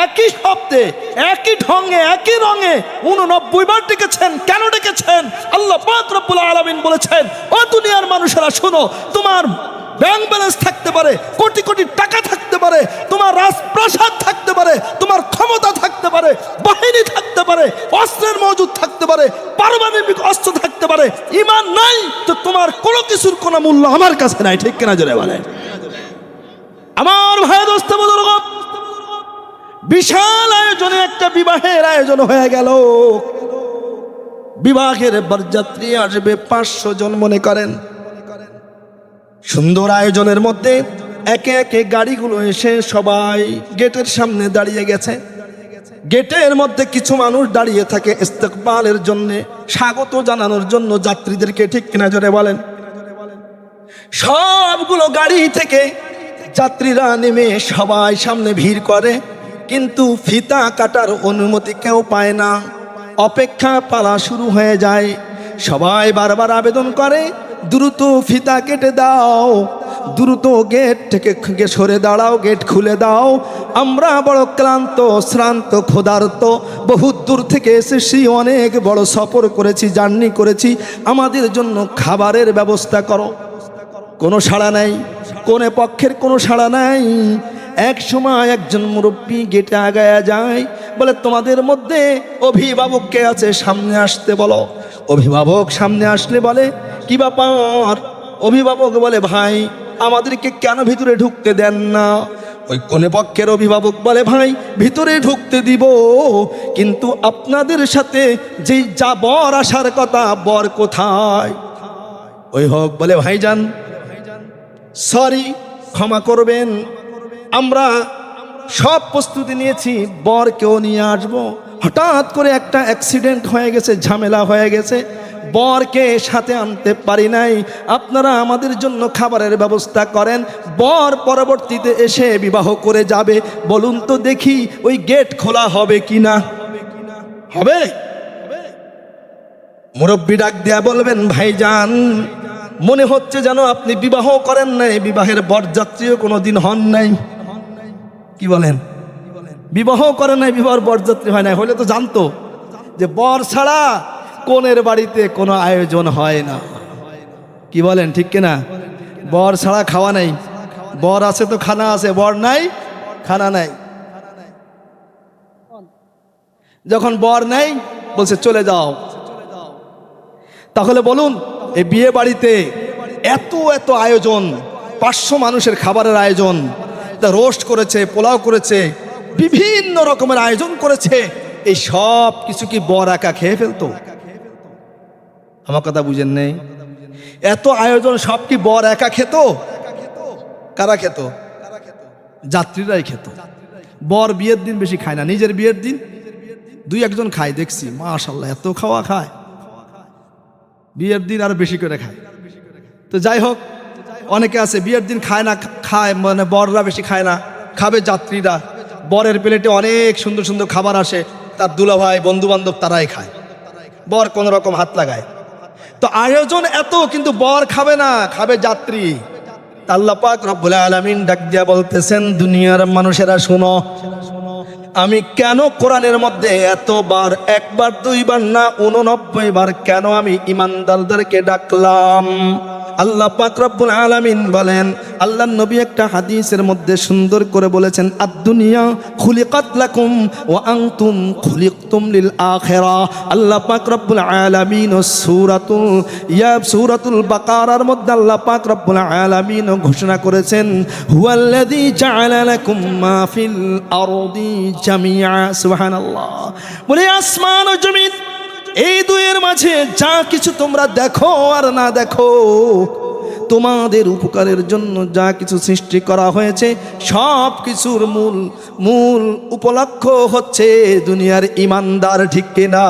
Speaker 1: একই শব্দে, একই ঢঙে, একই রঙে 89 বার ডেকেছেন। কেন ডেকেছেন? আল্লাহ পাক রব্বুল আলামিন বলেছেন, ও দুনিয়ার মানুষেরা শোনো, তোমার ব্যাংক ব্যালেন্স থাকতে পারে, কোটি কোটি টাকা থাকতে পারে, তোমার রাজপ্রাসাদ থাকতে পারে, তোমার ক্ষমতা থাকতে পারে, বাহিনী থাকতে পারে, অস্ত্রের মজুদ থাকতে পারে, পারমাণবিক অস্ত্র থাকতে পারে, ঈমান নাই তো তোমার কোনো কিছুর কোনো মূল্য আমার কাছে নাই। ঠিক কিনা জোরে বলেন? আমার ভাই দোস্ত বুজুর্গ, বিশাল আয়োজনে একটা বিবাহের আয়োজন হয়ে গেল। বিবাহের বরযাত্রী আসবে 500 জন মনে করেন। সুন্দর আয়োজনের মধ্যে একে একে গাড়িগুলো এসে সবাই গেটের সামনে দাঁড়িয়ে গেছে। গেটের মধ্যে কিছু মানুষ দাঁড়িয়ে থাকে ইস্তেকবালের জন্য, স্বাগত জানানোর জন্য যাত্রীদেরকে। ঠিক কিনা জোরে বলেন? সবগুলো গাড়ি থেকে যাত্রীরা নেমে সবাই সামনে ভিড় করে, কিন্তু ফিতা কাটার অনুমতি কেউ পায় না। অপেক্ষা পালা শুরু হয়ে যায়। সবাই বারবার আবেদন করে, দ্রুত ফিতা কেটে দাও, দ্রুত গেট থেকে সরে দাঁড়াও, গেট খুলে দাও। আমরা বড় ক্লান্ত, শ্রান্ত, ক্ষুধার্ত, বহু দূর থেকে এসেছি, অনেক বড় সফর করেছি, জার্নি করেছি, আমাদের জন্য খাবারের ব্যবস্থা করো। কোনো সাড়া নাই, কোনে পক্ষের কোনো সাড়া নাই। এক সময় একজন মুরব্বী গেটে আগায়া যায়, বলে তোমাদের মধ্যে অভিভাবক কে আছে? সামনে আসতে বলো। অভিভাবক সামনে আসলে বলে কি ব্যাপার? অভিভাবক বলে ভাই আমাদেরকে কেন ভিতরে ঢুকতে দেন না? ওই কোনে পক্ষের অভিভাবক বলে ভাই ভিতরে ঢুকতে দিব, কিন্তু আপনাদের সাথে যেই যা বর আসার কথা, বর কোথায়? ওই হোক বলে ভাইজান সরি, ক্ষমা করবেন, আমরা সব প্রস্তুতি নিয়েছি, বরকেও নিয়ে আসবো। হঠাৎ করে একটা অ্যাক্সিডেন্ট হয়ে গেছে, ঝামেলা হয়ে গেছে, বরকে সাথে আনতে পারি নাই। আপনারা আমাদের জন্য খাবারের ব্যবস্থা করেন, বর পরবর্তীতে এসে বিবাহ করে যাবে। বলুন তো দেখি ওই গেট খোলা হবে কিনা? হবে? মুরব্বী ডাক দেয়া বলবেন ভাইজান মনে হচ্ছে যেন আপনি বিবাহ করেন নাই, বিবাহের বরযাত্রীও কোনোদিন হন নাই। কি বলেন? বিবাহ করেন নাই, বিবাহের বরযাত্রী হয় নাই। হলে তো জানতো যে বর ছাড়া কনের বাড়িতে কোনো আয়োজন হয় না। কি বলেন ঠিক কিনা? বর ছাড়া খাওয়া নাই, বর আছে তো খানা আছে, বর নাই খানা নাই। যখন বর নেই বলছে চলে যাও। তাহলে বলুন এই বিয়ে বাড়িতে এত এত আয়োজন, 500 মানুষের খাবারের আয়োজন, রোস্ট করেছে, পোলাও করেছে, বিভিন্ন রকমের আয়োজন করেছে, এই সব কিছু কি বর একা খেয়ে ফেলতো? আমার কথা বুঝেন নেই? এত আয়োজন সব কি বর একা খেত? কারা খেত? যাত্রীরাই খেত। বর বিয়ের দিন বেশি খায় না, নিজের বিয়ের দিন 2-1 খায়, দেখছি মাশাআল্লাহ এত খাওয়া খায়, বিয়ের দিন আরো বেশি করে খায়। তো যাই হোক, অনেকে আছে বিয়ের দিন খায় না, খায় মানে বররা বেশি খায় না, খাবে যাত্রীরা। বরের প্লেটে অনেক সুন্দর সুন্দর খাবার আসে, তার দুলাভাই বন্ধু বান্ধব তারাই খায়, বর কোনো রকম হাত লাগায়। তো আয়োজন এত, কিন্তু বর খাবে না, খাবে যাত্রী। আল্লাহ পাক রব্বুল আলামিন ডাক দিয়া বলতেছেন, দুনিয়ার মানুষেরা শুনো, আমি কেন কোরআনের মধ্যে এতবার, 1বার 2বার না 89 বার কেন আমি ইমানদারদেরকে ডাকলাম? আল্লাহ পাক রব্বুল আলামিন বলেন, আল্লাহর নবী একটা হাদিসের মধ্যে সুন্দর করে বলেছেন, আদ-দুনিয়া খুলিকাত লাকুম ওয়া আনতুম খুলিকতুম লিল আখিরা। আল্লাহ পাক রব্বুল আলামিন সূরাতুল বাকারার মধ্যে আল্লাহ পাক রব্বুল আলামিন ঘোষণা করেছেন, হুয়াল্লাযী জাআলা লাকুম মা ফিল আরদি জামিআ। সুবহানাল্লাহ। বলে আসমান ও জমিন এই দুইয়ের মাঝে যা কিছু তোমরা দেখো আর না দেখো, তোমাদের উপকারের জন্য যা কিছু সৃষ্টি করা হয়েছে, সব কিছুর মূল উপলক্ষ হচ্ছে দুনিয়ার ইমানদার, ঠিক কিনা?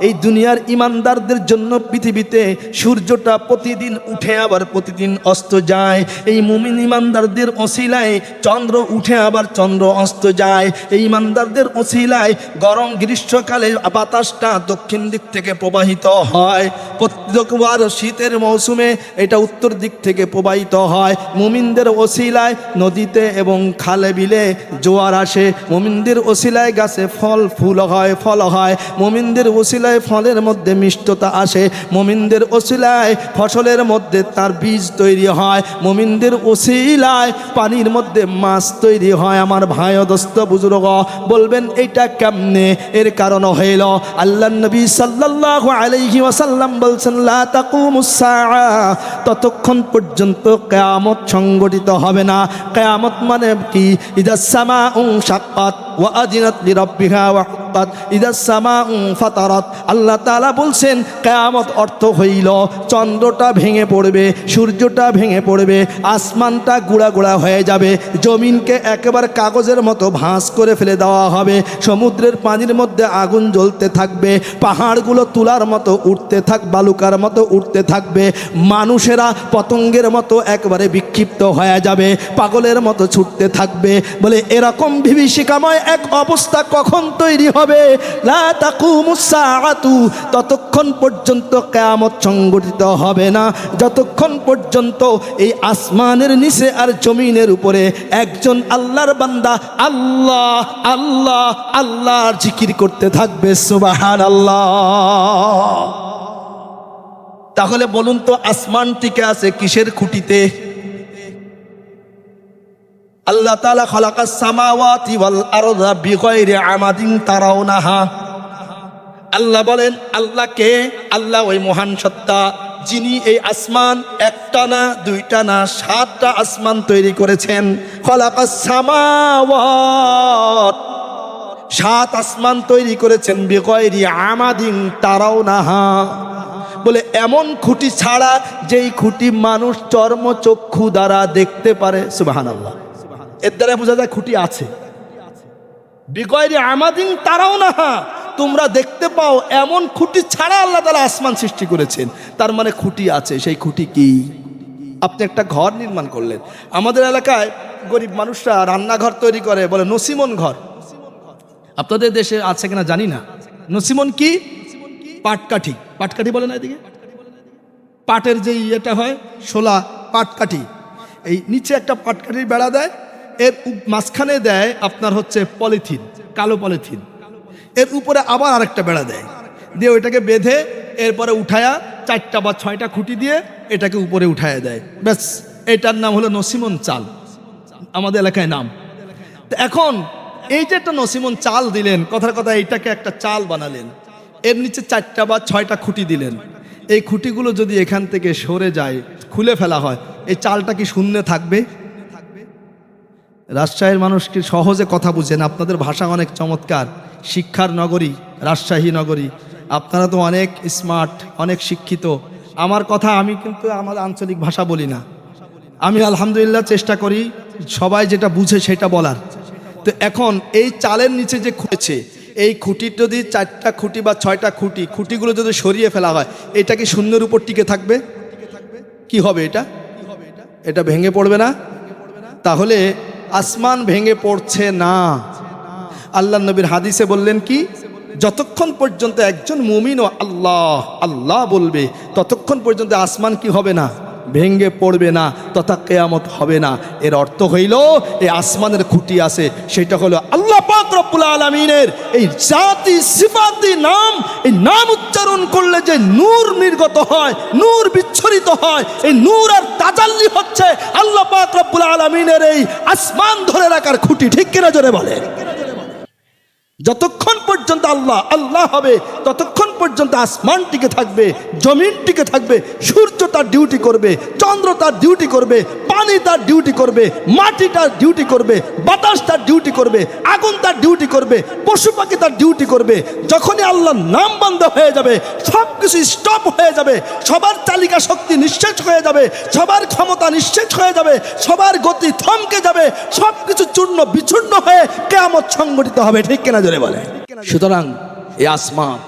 Speaker 1: এই দুনিয়ার ইমানদারদের জন্য পৃথিবীতে সূর্যটা প্রতিদিন উঠে আবার প্রতিদিন অস্ত যায়। এই মুমিন ইমানদারদের ওসিলায় চন্দ্র উঠে আবার চন্দ্র অস্ত যায়। এই ইমানদারদের ওসিলায় গরম গ্রীষ্মকালে বাতাসটা দক্ষিণ দিক থেকে প্রবাহিত হয়, প্রত্যেকবার শীতের মৌসুমে এটা উত্তর দিক থেকে প্রবাহিত হয়। মুমিনদের ওসিলায় নদীতে এবং খালে বিলে জোয়ার আসে, মুমিনদের ওসিলায় গাছে ফল হয়, মুমিনদের ওসিলায় ফলের মধ্যে মিষ্টতা আসে, মুমিনদের ওসিলায় ফসলের মধ্যে তার বীজ তৈরি হয়, মুমিনদের ওসিলায় পানির মধ্যে মাছ তৈরি হয়। আমার ভাই ও দোস্ত বুজুর্গ বলবেন এটা কেমনে? এর কারণ হইল আল্লাহর নবী সাল্লাল্লাহু আলাইহি ওয়াসাল্লাম বলছেন, লা তাকুমুস সাআ, ততক্ষণ পর্যন্ত কিয়ামত সংগঠিত হবে না। কিয়ামত মানে কি? ইদাস সামাউ শাক্কাত ওয়া আযিনাত লিরাব্বিহা ওয়া হুক্কাত, ইদাস সামাউ ফাতারাত। আল্লাহ তাআলা বলছেন কিয়ামত অর্থ হইল চন্দ্রটা ভেঙে পড়বে, সূর্যটা ভেঙে পড়বে, আসমানটা গুঁড়া হয়ে যাবে, জমিনকে একেবারে কাগজের মতো ভাঁজ করে ফেলে দেওয়া হবে, সমুদ্রের পানির মধ্যে আগুন জ্বলতে থাকবে, পাহাড়গুলো তুলার মতো উঠতে বালুকার মতো উঠতে থাকবে, মানুষেরা পতঙ্গের মতো একবারে বিক্ষিপ্ত হয়ে যাবে, পাগলের মতো ছুটতে থাকবে। বলে এরকম বিভীষিকাময় এক অবস্থা কখন তৈরি হবে? লা তাকুমুস সাআতু, ততক্ষণ পর্যন্ত কিয়ামত সংগঠিত হবে না যতক্ষণ পর্যন্ত এই আসমানের নিচে আর জমিনের উপরে একজন আল্লাহর বান্দা আল্লাহ আল্লাহ আল্লাহর জিকির করতে থাকবে। সুবহানাল্লাহ। তাহলে বলুন তো আসমান টিকে আছে কিসের খুঁটিতে? আল্লাহ তাআলা খালাকাস সামাওয়াতি ওয়াল আরদা বিগাইরি আমাদিন তারাউনাহা। আল্লাহ বলেন, আল্লাহকে, আল্লাহ ওই মহান সত্তা যিনি এই আসমান একটা না দুইটা না 7টা আসমান তৈরি করেছেন। খালাকাস সামাওয়াত, 7 আসমান তৈরি করেছেন, বিগাইরি আমাদিন তারাউনাহা, বলে এমন খুঁটি ছাড়া যেই খুঁটি মানুষ চর্মচক্ষু দ্বারা দেখতে পারে। সুবহানাল্লাহ। এর দ্বারা বোঝা যায় খুঁটি আছে। বিগাইরি আমাদিন তারাউনাহা, তোমরা দেখতে পাও এমন খুঁটি ছাড়া আল্লাহ তাআলা আসমান সৃষ্টি করেছেন, তার মানে খুঁটি আছে। সেই খুঁটি কি? আপনি একটা ঘর নির্মাণ করলেন, আমাদের এলাকায় গরিব মানুষরা রান্নাঘর তৈরি করে, বলে নসিমন ঘর। আপনাদের দেশে আছে কিনা জানি না। নসিমন কি? পাটকাঠি, পাটকাঠি বলে না এদিকে, পাটের যে ইয়েটা হয় শোলা, পাটকাঠি। এই নিচে একটা পাটকাঠির বেড়া দেয়, এর মাঝখানে দেয় আপনার হচ্ছে পলিথিন, কালো পলিথিন, এর উপরে আবার আরেকটা বেড়া দেয়, দিয়ে ওইটাকে বেঁধে এরপরে উঠায়া 4টা বা 6টা খুঁটি দিয়ে এটাকে উপরে উঠায়া দেয়। ব্যাস, এটার নাম হলো নসিমন চাল, আমাদের এলাকায় নাম। তো এখন এই যে একটা নসিমন চাল দিলেন, কথার কথা এইটাকে একটা চাল বানালেন, এর নিচে 4টা বা 6টা খুঁটি দিলেন। এই খুঁটিগুলো যদি এখান থেকে সরে যায়, খুলে ফেলা হয়, এই চালটা কি শূন্যে থাকবে? রাজশাহীর মানুষ কি সহজে কথা বুঝেন, আপনাদের ভাষা অনেক চমৎকার, শিক্ষার নগরী রাজশাহী নগরী, আপনারা তো অনেক স্মার্ট, অনেক শিক্ষিত। আমার কথা, আমি কিন্তু আমার আঞ্চলিক ভাষা বলি না, আমি আলহামদুলিল্লাহ চেষ্টা করি সবাই যেটা বুঝে সেটা বলার। তো এখন এই চালের নিচে যে খুঁড়েছে, এই খুঁটির যদি 4টা খুঁটি বা 6টা খুঁটি, খুঁটিগুলো যদি সরিয়ে ফেলা হয়, এটা কি শূন্যের উপর টিকে থাকবে? কি হবে এটা? এটা ভেঙে পড়বে না? তাহলে আসমান ভেঙে পড়ছে না। আল্লাহ নবীর হাদিসে বললেন কি, যতক্ষণ পর্যন্ত একজন মুমিনও আল্লাহ আল্লাহ বলবে, ততক্ষণ পর্যন্ত আসমান কি হবে না? ভেঙে পড়বে না, তথা কিয়ামত হবে না। এর অর্থ হইল এই আসমানের খুঁটি আছে, সেটা হলো আল্লাহ পাক রব্বুল আলামিনের এই জাতি সিফাতি নাম। এই নাম উচ্চারণ করলে যে নূর নির্গত হয়, নূর বিচ্ছরিত হয়, এই নূর আর তাজাল্লি হচ্ছে আল্লাহ পাক রব্বুল আলামিনের এই আসমান ধরে রাখার খুঁটি। ঠিক কিনা জোরে বলে? যতক্ষণ পর্যন্ত আল্লাহ আল্লাহ হবে, ততক্ষণ পর্যন্ত আসমান টিকে থাকবে, জমিন টিকে থাকবে, সূর্য তার ডিউটি করবে, চন্দ্র তার ডিউটি করবে, পানি তার ডিউটি করবে, মাটি তার ডিউটি করবে, বাতাস তার ডিউটি করবে, আগুন তার ডিউটি করবে, পশু পাখি তার ডিউটি করবে। যখনই আল্লাহর নাম বন্ধ হয়ে যাবে, সব কিছু স্টপ হয়ে যাবে, সবার চালিকা শক্তি নিঃশেষ হয়ে যাবে, সবার ক্ষমতা নিঃশেষ হয়ে যাবে, সবার গতি থমকে যাবে, সব কিছু চূর্ণ বিচূর্ণ হয়ে কিয়ামত সংঘটিত হবে। ঠিক কিনা জোরে বলে? সুতরাং এই আসমান,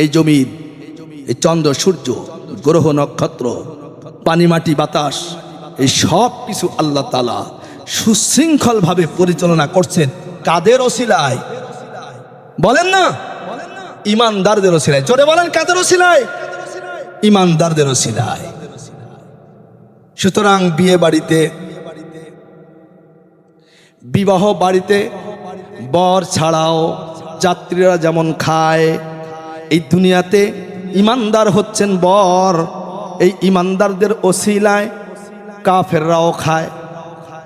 Speaker 1: এই জমিন, এই চন্দ্র সূর্য, গ্রহ নক্ষত্র, পানি মাটি বাতাস, এই সব কিছু আল্লাহ তাআলা সুশৃঙ্খল ভাবে পরিচালনা করছেন। কাদের ওসিলায়? বলেন না, ইমানদারদের ওসিলায়। জোরে বলেন, কাদের ওসিলায়? ইমানদারদের ওসিলায়। সুতরাং বিয়ে বাড়িতে, বিবাহ বাড়িতে বর ছাড়াও যাত্রীরা যেমন খায়, এই দুনিয়াতে ইমানদার হচ্ছেন বর, এই ইমানদারদের ওসিলায় কাফেররাও খায়।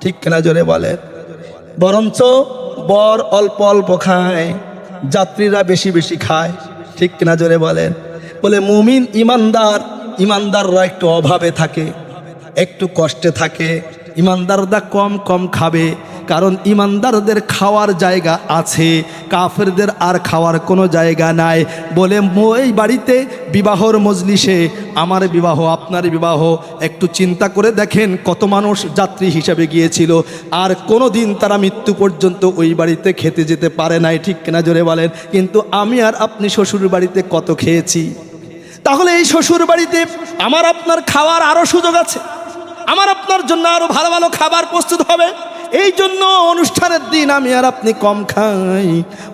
Speaker 1: ঠিক কিনা জোরে বলেন? বরঞ্চ বর অল্প অল্প খায়, যাত্রীরা বেশি বেশি খায়। ঠিক কিনা জোরে বলেন? বলে মুমিন ইমানদাররা একটু অভাবে থাকে, একটু কষ্টে থাকে, ইমানদাররা কম কম খাবে, কারণ ইমানদারদের খাওয়ার জায়গা আছে, কাফেরদের আর খাওয়ার কোনো জায়গা নাই। বলে এই বাড়িতে বিবাহর মজলিসে, আমার বিবাহ আপনার বিবাহ, একটু চিন্তা করে দেখেন কত মানুষ যাত্রী হিসাবে গিয়েছিল, আর কোনো দিন তারা মৃত্যু পর্যন্ত ওই বাড়িতে খেতে যেতে পারে নাই। ঠিক কিনা জোরে বলেন? কিন্তু আমি আর আপনি শ্বশুর বাড়িতে কত খেয়েছি। তাহলে এই শ্বশুর বাড়িতে আমার আপনার খাওয়ার আরও সুযোগ আছে, আমার আপনার জন্য আরো ভালো ভালো খাবার প্রস্তুত হবে। এই জন্য অনুষ্ঠানের দিন আমি আর আপনি কম খাই,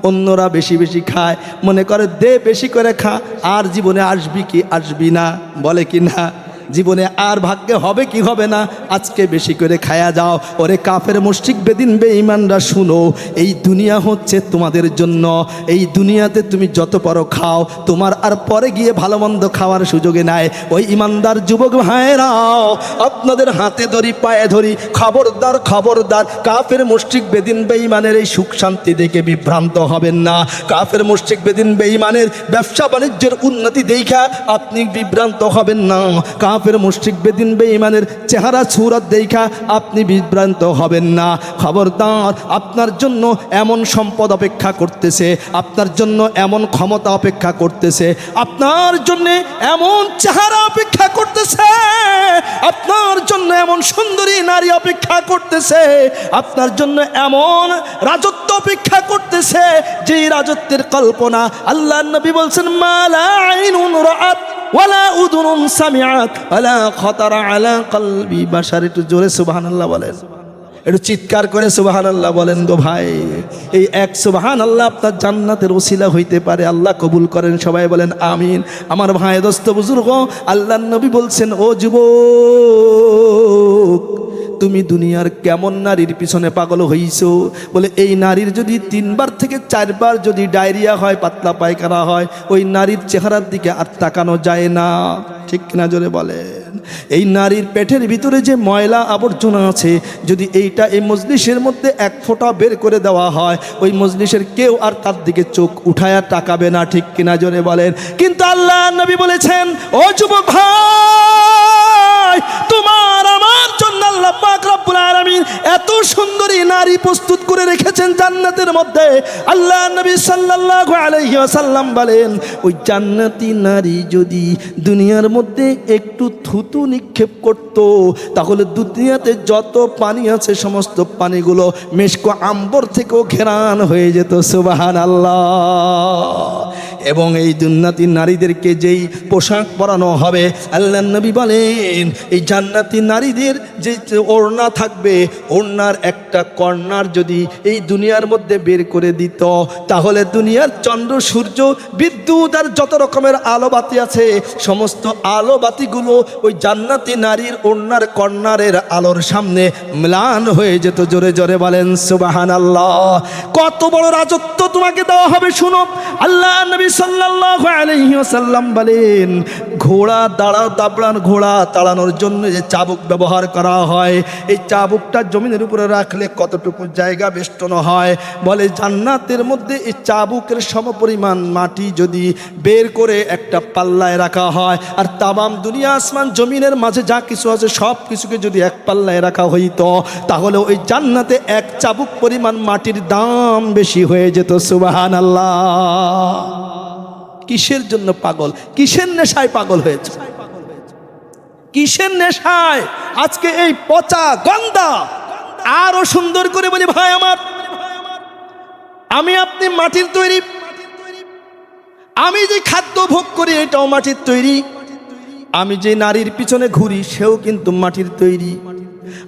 Speaker 1: অন্যরা বেশি বেশি খায়, মনে করে দে বেশি করে খা, আর জীবনে আসবি কি আসবি না, বলে কি না, জীবনে আর ভাগ্যে হবে কি হবে না, আজকে বেশি করে খায়া যাও। ওরে কাফের মুশরিক বেদিন বেঈমানরা শুনো, এই দুনিয়া হচ্ছে তোমাদের জন্য, এই দুনিয়াতে তুমি যত পারো খাও, তোমার আর পরে গিয়ে ভালো মন্দ খাওয়ার সুযোগে নাই। ওই ইমানদার যুবক ভাইরাও, আপনাদের হাতে ধরি পায়ে ধরি, খবরদার খবরদার, কাফের মুশরিক বেদিন বেঈমানের এই সুখ শান্তি দেখে বিভ্রান্ত হবেন না। কাফের মুশরিক বেদিন বেঈমানের ব্যবসা বাণিজ্যের উন্নতি দেখা আপনি বিভ্রান্ত হবেন না। কাফের মুশরিক বেদিন বেঈমানের চেহারা সুরত দেখা আপনি বিভ্রান্ত হবেন না। খবরদার, আপনার জন্য এমন সম্পদ অপেক্ষা করতেছে, আপনার জন্য এমন ক্ষমতা অপেক্ষা করতেছে, আপনার জন্য এমন চেহারা অপেক্ষা করতেছে, আপনার জন্য এমন সুন্দরী নারী অপেক্ষা করতেছে, আপনার জন্য এমন রাজত্ব অপেক্ষা করতেছে, যে রাজত্বের কল্পনা আল্লাহর নবী বলছেন মালা আইনুন রাআত ওয়ালা উযুনুন সামিআত ওয়ালা খাতারা আলা কলবি বাশার। একটু জোরে সুবহানাল্লাহ বলেন, একটু চিৎকার করে সুবহানাল্লাহ বলেন গো ভাই। এই এক সুবহানাল্লাহ আপনার জান্নাতের ওসিলা হইতে পারে, আল্লাহ কবুল করেন। সবাই বলেন আমিন। আমার ভাই দোস্ত বুজুর্গ, আল্লাহর নবী বলছেন ও যুবক, তুমি দুনিয়ার কেমন নারীর পিছনে পাগল হইছো? বলে এই নারীর যদি 3 বার থেকে 4 বার যদি ডায়রিয়া হয়, পাতলা পায়খানা হয়, ওই নারীর চেহারার দিকে আর তাকানো যায় না। ঠিক কিনা জোরে বলে? বলেন, এই নারীর পেটের ভিতরে যে ময়লা আবর্জনা আছে, যদি এইটা এই মজলিসের মধ্যে এক ফোঁটা বের করে দেওয়া হয়, ওই মজলিসের কেউ আর তার দিকে চোখ উঠায়া তাকাবে না, ঠিক কিনা জোরে বলেন। কিন্তু আল্লাহ নবী বলেছেন, ও যুবক ভাই, তোমার আমার জন্য আল্লাহ পাক রব্বুল আলামিন এত সুন্দরী নারী প্রস্তুত করে রেখেছেন জান্নাতের মধ্যে। আল্লাহ নবী সাল্লাল্লাহু আলাইহি ওয়াসাল্লাম বলেন, ওই জান্নাতি নারী যদি দুনিয়ার মধ্যে একটু থুতু নিক্ষেপ করত, তাহলে দুনিয়াতে যত পানি আছে সমস্ত পানিগুলো মেশকো আম্বর থেকেও ঘেরান হয়ে যেত। সুবহানাল্লাহ। এবং এই জান্নাতি নারীদেরকে যেই পোশাক পরানো হবে, আল্লাহ নবী বলেন, এই জান্নাতি নারীদের যে ওড়না থাকবে, ওড়নার একটা কর্নার যদি এই দুনিয়ার মধ্যে বের করে দিত, তাহলে দুনিয়ার চন্দ্র সূর্য বিদ্যুৎ আর যত রকমের আলো বাতি আছে, সমস্ত আলো বাতিগুলো ওই জান্নাতি নারীর ওড়নার কর্নারের আলোর সামনে ম্লান হয়ে যেত। জোরে জোরে বলেন সুবহানাল্লাহ। কত বড় রাজত্ব তোমাকে দেওয়া হবে শুনো। আল্লাহ নবী সাল্লাল্লাহু আলাইহি ওয়াসাল্লাম বলেন, ঘোড়া ঘোড়া তাড়ানোর জন্য যে চাবুক ব্যবহার করা হয়, এই চাবুকটা জমিনের উপরে রাখলে কতটুকু জায়গা বেষ্টন হয়, বলে জান্নাতের মধ্যে এই চাবুকের সমপরিমাণ মাটি যদি বের করে একটা পাল্লায় রাখা হয়, আর তামাম দুনিয়া আসমান জমিনের মাঝে যা কিছু আছে সব কিছুকে যদি এক পাল্লায় রাখা হইতো, তাহলে ওই জান্নাতে এক চাবুক পরিমাণ মাটির দাম বেশি হয়ে যেত। সুবহানাল্লাহ। কিসের জন্য পাগল? কিসের নেশায় পাগল হয়েছে? কিসের নেশায় আজকে এই পচা গন্ধা? আরো সুন্দর করে বলি, ভাই আমার, আমি আপনি মাটির তৈরি, আমি যে খাদ্য ভোগ করি এটাও মাটির তৈরি, আমি যে নারীর পিছনে ঘুরি সেও কিন্তু মাটির তৈরি,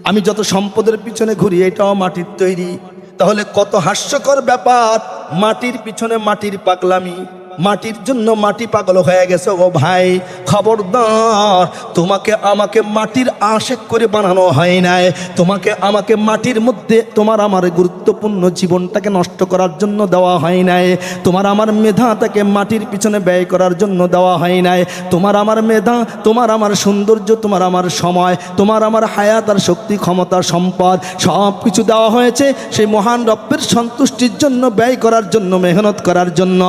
Speaker 1: আমি যত সম্পদের পিছনে ঘুরি এটাও মাটির তৈরি। তাহলে কত হাস্যকর ব্যাপার, মাটির পিছনে মাটির পাগলামি, মাটির জন্য মাটি পাগল হয়ে গেছে। ও ভাই খবরদার, তোমাকে আমাকে মাটির আশেক করে বানানো হয় নাই, তোমাকে আমাকে মাটির মধ্যে তোমার আমার গুরুত্বপূর্ণ জীবনটাকে নষ্ট করার জন্য দেওয়া হয় নাই, তোমার আমার মেধাটাকে মাটির পিছনে ব্যয় করার জন্য দেওয়া হয় নাই। তোমার আমার মেধা, তোমার আমার সৌন্দর্য, তোমার আমার সময়, তোমার আমার হায়াত আর শক্তি, ক্ষমতা, সম্পদ সব কিছু দেওয়া হয়েছে সেই মহান রব্বের সন্তুষ্টির জন্য, ব্যয় করার জন্য, মেহনত করার জন্য।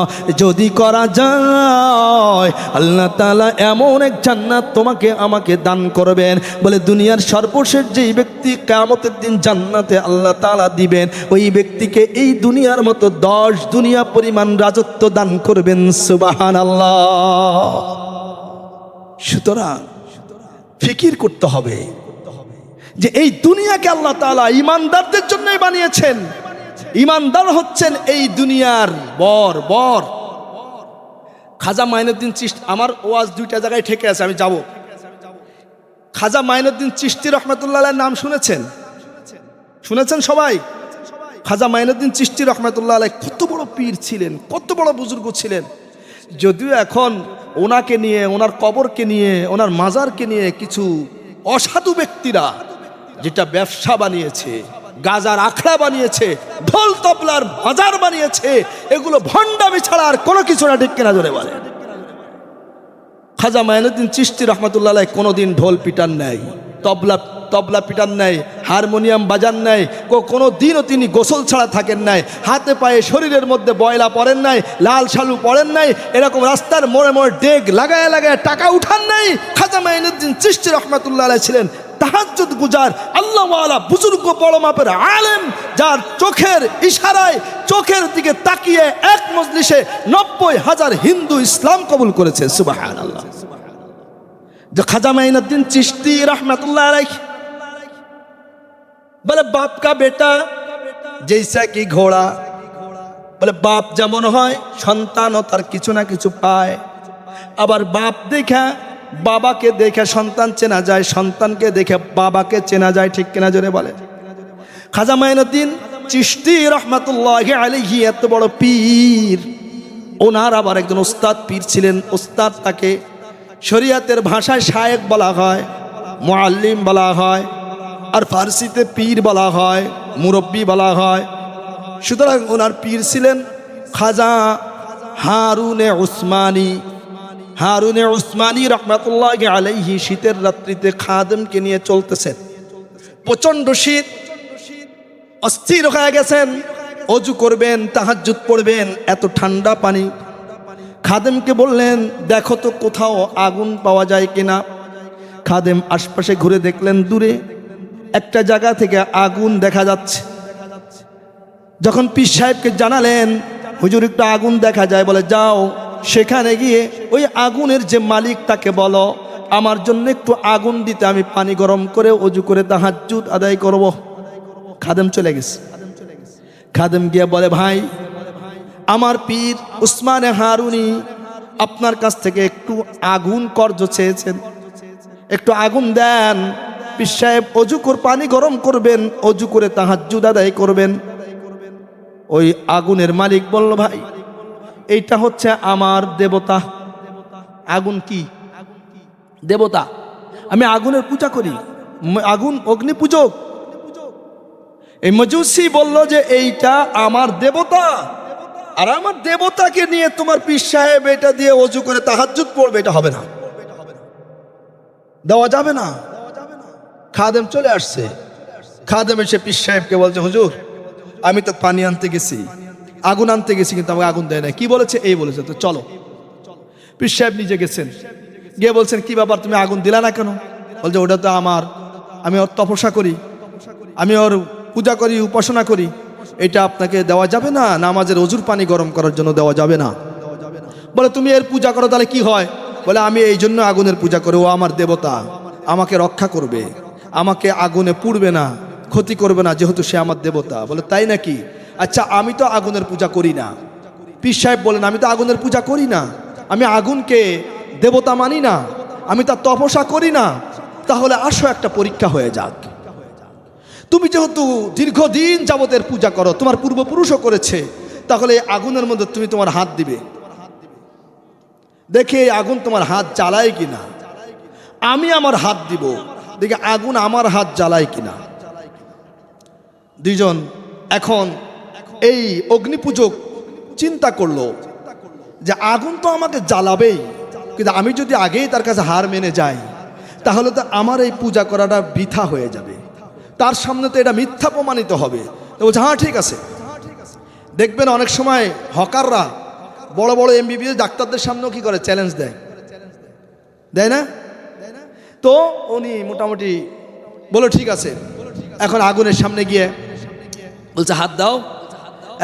Speaker 1: যদি করা যায়, আল্লাহ তাআলা এমন এক জান্নাত তোমাকে আমাকে দান করবেন, বলে দুনিয়ার সর্বশেষ যেই ব্যক্তি কিয়ামতের দিন জান্নাতে আল্লাহ তাআলা দিবেন, ওই ব্যক্তিকে এই দুনিয়ার মতো 10 দুনিয়া পরিমাণ রাজত্ব দান করবেন। সুবহানাল্লাহ। সুতরাং ফিকির করতে হবে যে এই দুনিয়াকে আল্লাহ তাআলা ঈমানদারদের জন্যই বানিয়েছেন। ঈমানদার হচ্ছেন এই দুনিয়ার বর। খাজা মাইনুদ্দিন চিশতি, আমার ওয়াজ 2টা জায়গায় ঠেকে আছে, আমি যাব। খাজা মাইনুদ্দিন চিশতি রহমাতুল্লাহ আলাইহির নাম শুনেছেন? শুনেছেন সবাই? খাজা মাইনুদ্দিন চিশতি রহমাতুল্লাহ আলাইহি কত বড় পীর ছিলেন, কত বড় বুজুর্গ ছিলেন। যদিও এখন ওনাকে নিয়ে, ওনার কবরকে নিয়ে, ওনার মাজারকে নিয়ে কিছু অসাধু ব্যক্তিরা যেটা ব্যবসা বানিয়েছে, গাজার আখড়া বানিয়েছে, ঢোল তবলার বাজার বানিয়েছে, এগুলো ভণ্ডামি ছাড়া আর কোনো কিছু না, ঠিক কিনা জোরে বলে। খাজা মাইনুদ্দিন চিশতি রহমাতুল্লাহ আলাইহি কোনোদিন ঢোল পিটান নাই, তবলা পিটান নাই, হারমোনিয়াম বাজান নাই, কোনো দিনও তিনি গোসল ছাড়া থাকেন নাই, হাতে পায়ে শরীরের মধ্যে বয়লা পরেন নাই, লাল শালু পরেন নাই, এরকম রাস্তার মোড়ে মোড়ে ডেক লাগায় লাগায় টাকা উঠান নাই। খাজা মাইনুদ্দিন চিশতি রহমাতুল্লাহ আলাইহি ছিলেন তাহাজ্জুদ গুজার, আল্লাহওয়ালা, বুজুর্গ, বড় মাপের আলেম, যার চোখের ইশারায়, চোখের দিকে তাকিয়ে এক মজলিসে 90,000 হিন্দু ইসলাম কবুল করেছে। সুবহানাল্লাহ। जो खाजा माइनुद्दीन चिश्ती रहमतुल्लाह अलैह बोले बाप का बेटा जैसा कि घोड़ा, बोले बाप যেমন হয় সন্তানও তার কিছু না কিছু পায়, আবার বাপ দেখা বাবাকে দেখে সন্তান চেনা যায়, সন্তানকে দেখে বাবাকে চেনা যায়, ঠিক কিনা জোরে বলে। খাজা মাইনুদ্দিন চিশতি রহমাতুল্লাহি আলাইহি এত বড় পীর, ওনার আবার একজন ওস্তাদ পীর ছিলেন। ওস্তাদ তাকে শরিয়াতের ভাষায় শায়েখ বলা হয়, মুআল্লিম বলা হয়, আর ফার্সিতে পীর বলা হয়, মুরব্বী বলা হয়। সুতরাং ওনার পীর ছিলেন খাজা হারুনে উসমানী। হারুনে উসমানী রহমাতুল্লাহি আলাইহি শীতের রাত্রিতে খাদেমকে নিয়ে চলতেছেন। প্রচন্ড শীত, অস্থির হয়ে গেছেন। অজু করবেন, তাহাজ্জুদ পড়বেন, এত ঠান্ডা পানি। খাদেমকে বললেন, দেখো তো কোথাও আগুন পাওয়া যায় কিনা। খাদেম আশপাশে ঘুরে দেখলেন, দূরে একটা জায়গা থেকে আগুন দেখা যাচ্ছে। যখন পীর সাহেবকে জানালেন, হুজুর একটু আগুন দেখা যায়, বলে যাও সেখানে গিয়ে ওই আগুনের যে মালিক তাকে বলো আমার জন্য একটু আগুন দিতে, আমি পানি গরম করে অজু করে তাহাজ্জুদ আদায় করব। খাদেম চলে গেছে। খাদেম গিয়ে বলে, ভাই আমার পীর উসমানে হারুনি আপনার কাছ থেকে একটু আগুন কর্জ চেয়েছেন, একটু আগুন দেন। পীর সাহেব অজু করে পানি গরম করবেন, অজু করে তাহাজ্জুদ আদায় করবেন। ওই আগুনের মালিক বলল, ভাই এইটা হচ্ছে আমার দেবতা। আগুন কি? দেবতা। আমি আগুনের পূজা করি, আগুন অগ্নি পূজক। এই মজুসি বলল যে এইটা আমার দেবতা, আর আমার দেবতাকে নিয়ে তোমার পীর সাহেব এটা দিয়ে অজু করে তাহাজ্জুদ পড়বে, এটা হবে না, দেওয়া যাবে না। খাদেম চলে আসছে। খাদেম এসে পীর সাহেবকে বলছে, হুজুর আমি তো পানি আনতে গেছি, আগুন আনতে গেছি, কিন্তু আমাকে আগুন দেয় না। কি বলেছে? এই বলেছে। তো চলো। পীর সাহেব নিজে গেছেন, গিয়ে বলছেন, কি ব্যাপার তুমি আগুন দিলা না কেন? বলছে, ওটা তো আমার, আমি ওর তপস্যা করি, আমি ওর পূজা করি, উপাসনা করি, এটা আপনাকে দেওয়া যাবে না, নামাজের অজুর পানি গরম করার জন্য দেওয়া যাবে না। বলে, তুমি এর পূজা করো, তাহলে কি হয়? বলে, আমি এই জন্য আগুনের পূজা করি, ও আমার দেবতা, আমাকে রক্ষা করবে, আমাকে আগুনে পুড়বে না, ক্ষতি করবে না, যেহেতু সে আমার দেবতা। বলে, তাই নাকি? আচ্ছা, আমি তো আগুনের পূজা করি না। পীর সাহেব বলেন, আমি তো আগুনের পূজা করি না, আমি আগুনকে দেবতা মানি না, আমি তার তপস্যা করি না। তাহলে আসো একটা পরীক্ষা হয়ে যাক। তুমি যেহেতু দীর্ঘদিন যাবতের পূজা করো, তোমার পূর্বপুরুষও করেছে, তাহলে এই আগুনের মধ্যে তুমি তোমার হাত দিবে, দেখে এই আগুন তোমার হাত জ্বালায় কিনা। আমি আমার হাত দিব, দেখে আগুন আমার হাত জ্বালায় কিনা। দুইজন এখন এই অগ্নিপূজক চিন্তা করলো যে আগুন তো আমাকে জ্বালাবেই, কিন্তু আমি যদি আগেই তার কাছে হার মেনে যাই, তাহলে তো আমার এই পূজা করাটা বৃথা হয়ে যাবে, তার সামনে তো এটা মিথ্যা প্রমাণিত হবে। তো বলছে, হ্যাঁ ঠিক আছে। দেখবেন অনেক সময় হকাররা বড় বড় এমবিবিএস ডাক্তারদের সামনেও কি করে, চ্যালেঞ্জ দেয়, দেয় না? তো উনি মোটামুটি বলো ঠিক আছে। এখন আগুনের সামনে গিয়ে বলছে, হাত দাও।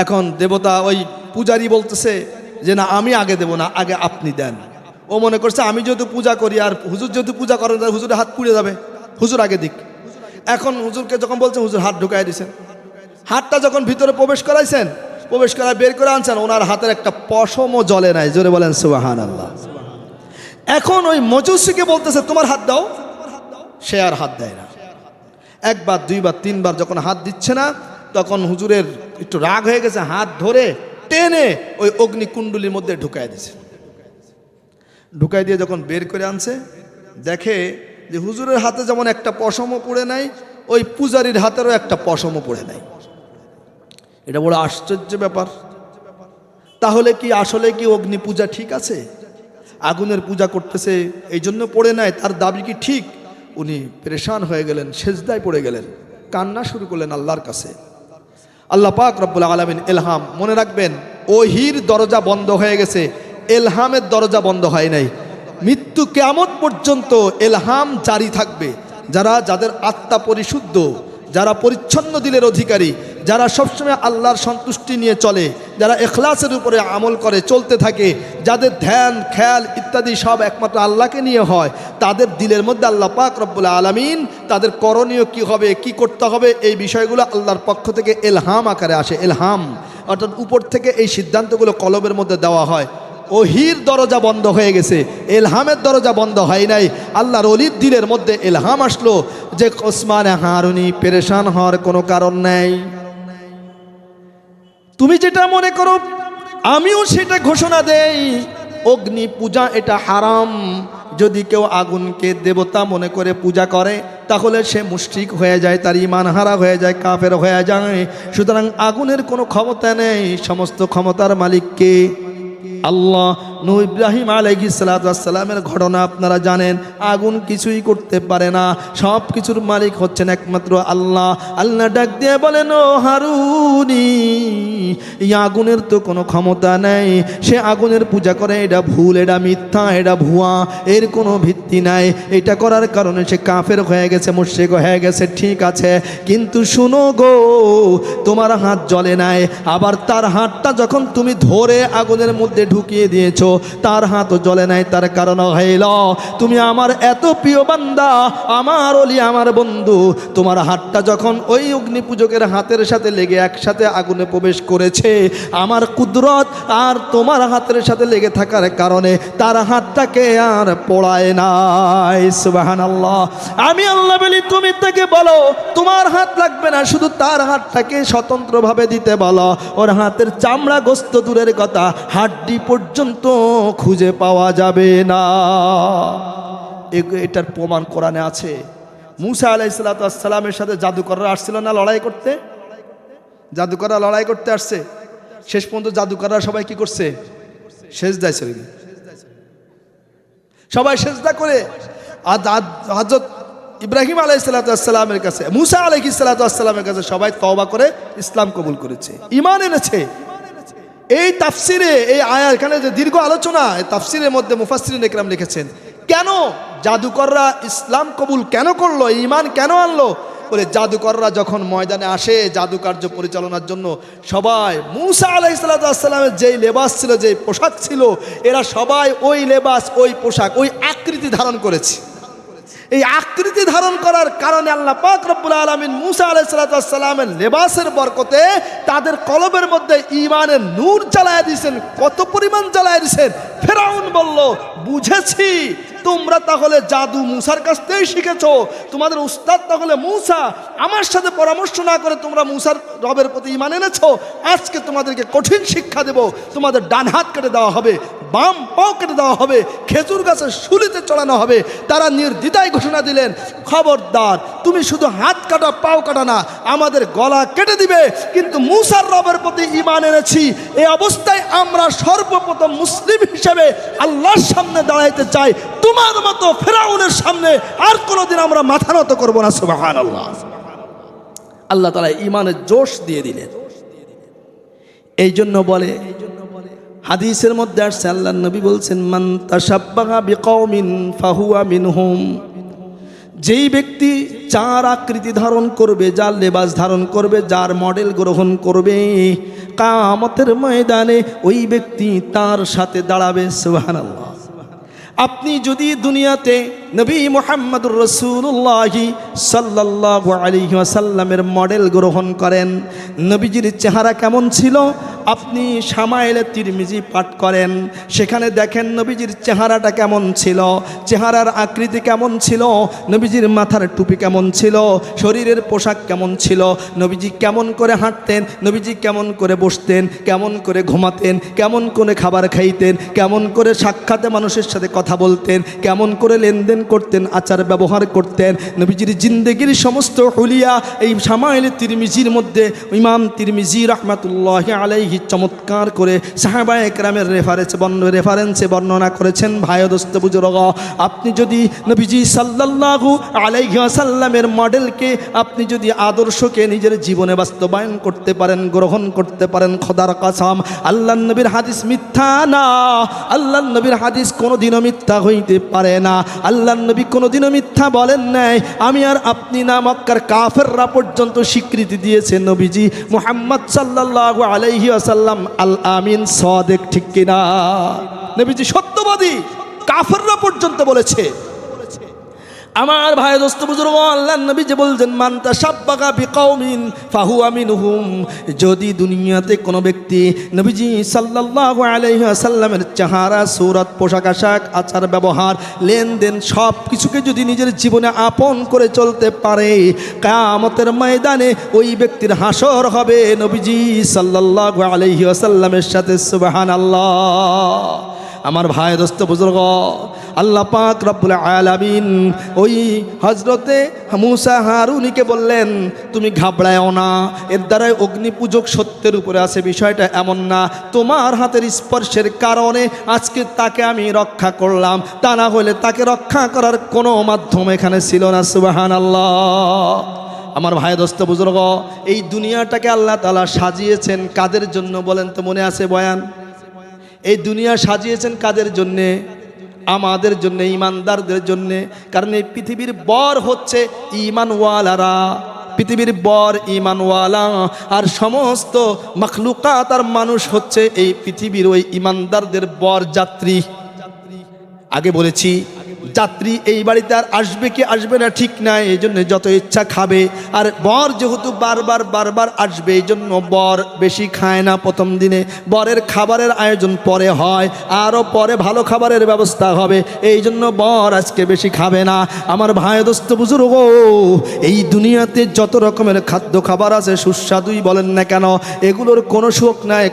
Speaker 1: এখন দেবতা ওই পূজারি বলতেছে যে না, আমি আগে দেব না, আগে আপনি দেন। ও মনে করছে আমি যেহেতু পূজা করি আর হুজুর যেহেতু পূজা করেন, তাহলে হুজুরের হাত পুড়ে যাবে, হুজুর আগে দিক। এখন হুজুরকে যখন বলছেন, হুজুর হাত ঢুকাই দিয়েছেন। হাতটা যখন ভিতরে প্রবেশ করাইছেন, প্রবেশ করা বের করে আনছেন, ওনার হাতের একটা পশমও জ্বলে নাই। জোরে বলেন সুবহানাল্লাহ। এখন ওই মজুসিকে বলতেছে, তোমার হাত দাও। সে আর হাত দেয় না। একবার, দুইবার, তিনবার যখন হাত দিচ্ছে না, তখন হুজুরের একটু রাগ হয়ে গেছে, হাত ধরে টেনে ওই অগ্নিকুণ্ডলীর মধ্যে ঢুকাই দিয়েছে। ঢুকাই দিয়ে যখন বের করে আনছে, দেখে যে হুজুরের হাতে যেমন একটা পশমও পড়ে নাই, ওই পূজারীর হাতেরও একটা পশমও পড়ে নাই। এটা বড় আশ্চর্য ব্যাপার। তাহলে কি আসলে কি অগ্নি পূজা ঠিক আছে? আগুনের পূজা করতেছে এই জন্য পড়ে নাই, তার দাবি কি ঠিক? উনি পেরেশান হয়ে গেলেন, সেজদায় পড়ে গেলেন, কান্না শুরু করলেন আল্লাহর কাছে। আল্লাহ পাক রব্বুল আলামিন এলহাম, মনে রাখবেন, ওহির দরজা বন্ধ হয়ে গেছে, এলহামের দরজা বন্ধ হয় নাই। মৃত্যু কিয়ামত পর্যন্ত এলহাম জারি থাকবে। যাদের আত্মা পরিশুদ্ধ, যারা পরিচ্ছন্ন দিলের অধিকারী, যারা সবসময় আল্লাহর সন্তুষ্টি নিয়ে চলে, যারা ইখলাসের উপরে আমল করে চলতে থাকে, যাদের ধ্যান খেয়াল ইত্যাদি সব একমাত্র আল্লাহকে নিয়ে হয়, তাদের দিলের মধ্যে আল্লাহ পাক রব্বুল আলামিন তাদের করণীয় কি হবে, কি করতে হবে, এই বিষয়গুলো আল্লাহর পক্ষ থেকে এলহাম আকারে আসে। এলহাম অর্থাৎ উপর থেকে এই সিদ্ধান্তগুলো কলবের মধ্যে দেওয়া হয়। ওহির দরজা বন্ধ হয়ে গেছে, এলহামের দরজা বন্ধ হয় নাই। আল্লাহর ওলির দিলের মধ্যে এলহাম আসলো যে ওসমানে হারুনি পেরেশান হওয়ার কোনো কারণ নেই। তুমি যেটা মনে করো আমিও সেটা ঘোষণা দেই, অগ্নি পূজা এটা হারাম। যদি কেউ আগুনকে দেবতা মনে করে পূজা করে, তাহলে সে মুশরিক হয়ে যায়, তার ঈমান হারা হয়ে যায়, কাফের হয়ে যায়। সুতরাং আগুনের কোনো ক্ষমতা নেই, সমস্ত ক্ষমতার মালিক কে? আল্লাহ নূহ ইব্রাহিম আলাইহিস সালাতু ওয়াস সালামের ঘটনা আপনারা জানেন, আগুন কিছুই করতে পারে না, সব কিছুর মালিক হচ্ছেন একমাত্র আল্লাহ। আল্লাহ ডাক দিয়ে বলেন, ও হারুনি, এই আগুনের তো কোনো ক্ষমতা নেই, সে আগুনের পূজা করে, এটা ভুল, এটা মিথ্যা, এটা ভুয়া, এর কোনো ভিত্তি নাই, এটা করার কারণে সে কাফের হয়ে গেছে, মুশরিক হয়ে গেছে, ঠিক আছে, কিন্তু শুনো গো, তোমার হাত জ্বলে নাই, আবার তার হাতটা যখন তুমি ধরে আগুনের মধ্যে ঢুকিয়ে দিয়েছো, তার হাতও জ্বলে নাই, তার কারণ হইল তুমি আমার এত প্রিয় বান্দা, আমার ওলি, আমার বন্ধু, তোমার হাতটা যখন ওই অগ্নি পূজকের হাতের সাথে লেগে একসাথে আগুনে প্রবেশ করেছে, আমার কুদরত আর তোমার হাতের সাথে লেগে থাকার কারণে তার হাতটাকে আর পোড়ায় নাই। সুবহানাল্লাহ। আমি আল্লাহ বলি, তুমি তাকে বলো তোমার হাত লাগবে না, শুধু তার হাতটাকে স্বতন্ত্রভাবে দিতে বলো, ওর হাতের চামড়া গোস্ত দূরের কথা, হাড্ডি পর্যন্ত খুঁজে পাওয়া যাবে না। এটার প্রমাণ কোরআনে আছে। মুসা আলাইহিস সালামের সাথে জাদুকররা আসছিল না লড়াই করতে, জাদুকররা লড়াই করতে আসছে, শেষ পর্যন্ত জাদুকররা সবাই কি করছে? সেজদায় চলে গেছে, সবাই সেজদা করে হযরত ইব্রাহিম আলাইহিস সালামের কাছে, মুসা আলাইহিস সালামের কাছে সবাই তওবা করে ইসলাম কবুল করেছে, ঈমান এনেছে। এই তাফসিরে এই আয়াত, এখানে যে দীর্ঘ আলোচনা, এই তাফসিরের মধ্যে মুফাসসিরিন ইকরাম লিখেছেন, কেন জাদুকররা ইসলাম কবুল কেন করলো, ঈমান কেন আনলো? বলে জাদুকররা যখন ময়দানে আসে জাদু কার্য পরিচালনার জন্য, সবাই মুসা আলাইহিস সালামের যেই লেবাস ছিল, যেই পোশাক ছিল, এরা সবাই ওই লেবাস, ওই পোশাক, ওই আকৃতি ধারণ করেছে। এই আকৃতি ধারণ করার কারণে আল্লাহ পাক রব্বুল আলামিন মুসা আলাইহিস সালামের লেবাসের বরকতে তাদের কলবের মধ্যে ঈমানের নূর জ্বালায় দিয়েছেন। কত পরিমাণ জ্বালায় দিয়েছেন! ফেরাউন বলল, বুঝেছি তোমরা তাহলে জাদু মুসার কাছ থেকেই শিখেছো, তোমাদের উস্তাদ তাহলে মুসা, আমার সাথে পরামর্শ না করে তোমরা মুসার রবের প্রতি ঈমান এনেছো, আজকে তোমাদেরকে কঠিন শিক্ষা দেব, তোমাদের ডান হাত কেটে দেওয়া হবে, বাম পাও কেটে দেওয়া হবে, খেজুর গাছের শুলিতে চড়ানো হবে। তারা নির্দ্বিধায় ঘোষণা দিলেন, খবরদার, তুমি শুধু হাত কাটা পাও কাটা না, আমাদের গলা কেটে দিবে, কিন্তু মুসার রবের প্রতি ঈমান এনেছি। এই অবস্থায় আমরা সর্বপ্রথম মুসলিম হিসেবে আল্লাহর সামনে দাঁড়াইতে চাই, তোমার মতো ফেরাউনের সামনে আর কোনোদিন আমরা মাথা নত করবো না। সুবহানাল্লাহ। আল্লাহ তাআলা ঈমানের জোশ দিয়ে দিলেন। এই জন্য বলে হাদিসের মধ্যে আসছে, আল্লাহর নবী বলছেন, মান তাশাব্বাহা বিকওমিন ফাহুয়া মিনহুম, যেই ব্যক্তি যার আকৃতি ধারণ করবে, যার লেবাস ধারণ করবে, যার মডেল গ্রহণ করবে, কিয়ামতের ময়দানে ওই ব্যক্তি তার সাথে দাঁড়াবে। সুবহানাল্লাহ। আপনি যদি দুনিয়াতে নবী মুহাম্মদুর রাসূলুল্লাহ সাল্লাল্লাহু আলাইহি ওয়াসাল্লামের মডেল গ্রহণ করেন, নবীজির চেহারা কেমন ছিল, আপনি শামাইলে তিরমিজি পাঠ করেন, সেখানে দেখেন নবীজির চেহারাটা কেমন ছিল, চেহারার আকৃতি কেমন ছিল, নবীজির মাথার টুপি কেমন ছিল, শরীরের পোশাক কেমন ছিল, নবীজি কেমন করে হাঁটতেন, নবীজি কেমন করে বসতেন, কেমন করে ঘুমাতেন, কেমন করে খাবার খাইতেন, কেমন করে সাক্ষাতে মানুষের সাথে কথা বলতেন, কেমন করে লেনদেন করতেন, আচার ব্যবহার করতেন, নবীজির জিন্দেগির সমস্ত হুলিয়া এই শামাইলে তিরমিজির মধ্যে ইমাম তিরমিজি রাহমাতুল্লাহি আলাইহি চমৎকার করে সাহাবায়ে কেরামের রেফারেন্সে বর্ণনা করেছেন। ভাই দোস্ত বুজুর্গ, আপনি যদি নবীজি সাল্লাল্লাহু আলাইহি ওয়াসাল্লামের মডেলকে, আপনি যদি আদর্শকে নিজের জীবনে বাস্তবায়ন করতে পারেন, গ্রহণ করতে পারেন, খোদার কসম, আল্লাহর নবীর হাদিস মিথ্যা না, আল্লাহর নবীর হাদিস কোনোদিনও মিথ্যা হইতে পারে না। আল্লাহর নবী কোনোদিনও মিথ্যা বলেন নাই। আমি আর আপনি না, মক্কার কাফেররা পর্যন্ত স্বীকৃতি দিয়েছে নবীজি মুহাম্মদ সাল্লাল্লাহু আলাইহি ওয়াসাল্লাম আল আমিন সাদিক, ঠিক কিনা? নবীজি সত্যবাদী, কাফেররা পর্যন্ত বলেছে। আমার ভাই দোস্ত বুজুর্গ, আল্লাহর নবী যে বলছেন, মান তাশাব্বাহা বিকওমিন ফাহুয়া মিনহুম, যদি দুনিয়াতে কোনো ব্যক্তি নবীজি সাল্লাল্লাহু আলাইহি ওয়াসাল্লামের চেহারা, সূরত, পোশাক আশাক, আচার ব্যবহার, লেনদেন সব কিছুকে যদি নিজের জীবনে আপন করে চলতে পারে, কিয়ামতের ময়দানে ওই ব্যক্তির হাসর হবে নবীজি সাল্লাল্লাহু আলাইহি ওয়াসাল্লামের সাথে। সুবহানাল্লাহ। আমার ভাই দোস্ত বুজুর্গ, আল্লাহ পাক রব্বুল আলামিন ওই হযরতে মূসা হারুনকে বললেন তুমি ঘাবড়ায়ও না, এর দ্বারাই অগ্নিপূজক সত্যের উপরে আছে, বিষয়টা এমন না, তোমার হাতের স্পর্শের কারণে আজকে তাকে আমি রক্ষা করলাম, তা না হলে তাকে রক্ষা করার কোনো মাধ্যম এখানে ছিল না। সুবহানাল্লাহ। আমার ভাই দোস্ত বুজুর্গ, এই দুনিয়াটাকে আল্লাহ তাআলা সাজিয়েছেন কাদের জন্য বলেন তো? মনে আছে বয়ান? এই দুনিয়া সাজিয়েছেন কাদের জন্যে? আমাদের জন্য, ইমানদারদের জন্য। কারণ এই পৃথিবীর বর হচ্ছে ঈমানওয়ালারা, পৃথিবীর বর ঈমানওয়ালা, আর সমস্ত মাখলুকাত আর মানুষ হচ্ছে এই পৃথিবীর ওই ঈমানদারদের বর যাত্রী। আগে বলেছি যাত্রী এই বাড়িতে আর আসবে কি আসবে না ঠিক নাই, এই জন্য যত ইচ্ছা খাবে, আর বর যেহেতু বারবার বারবার আসবে এই জন্য বর বেশি খায় না প্রথম দিনে, বরের খাবারের আয়োজন পরে হয়, আরও পরে ভালো খাবারের ব্যবস্থা হবে, এই জন্য বর আজকে বেশি খাবে না। আমার ভাই দোস্ত বুজুর্গ, এই দুনিয়াতে যত রকমের খাদ্য খাবার আছে সুস্বাদুই বলেন না কেন, এগুলোর কোনো সুখ নাই,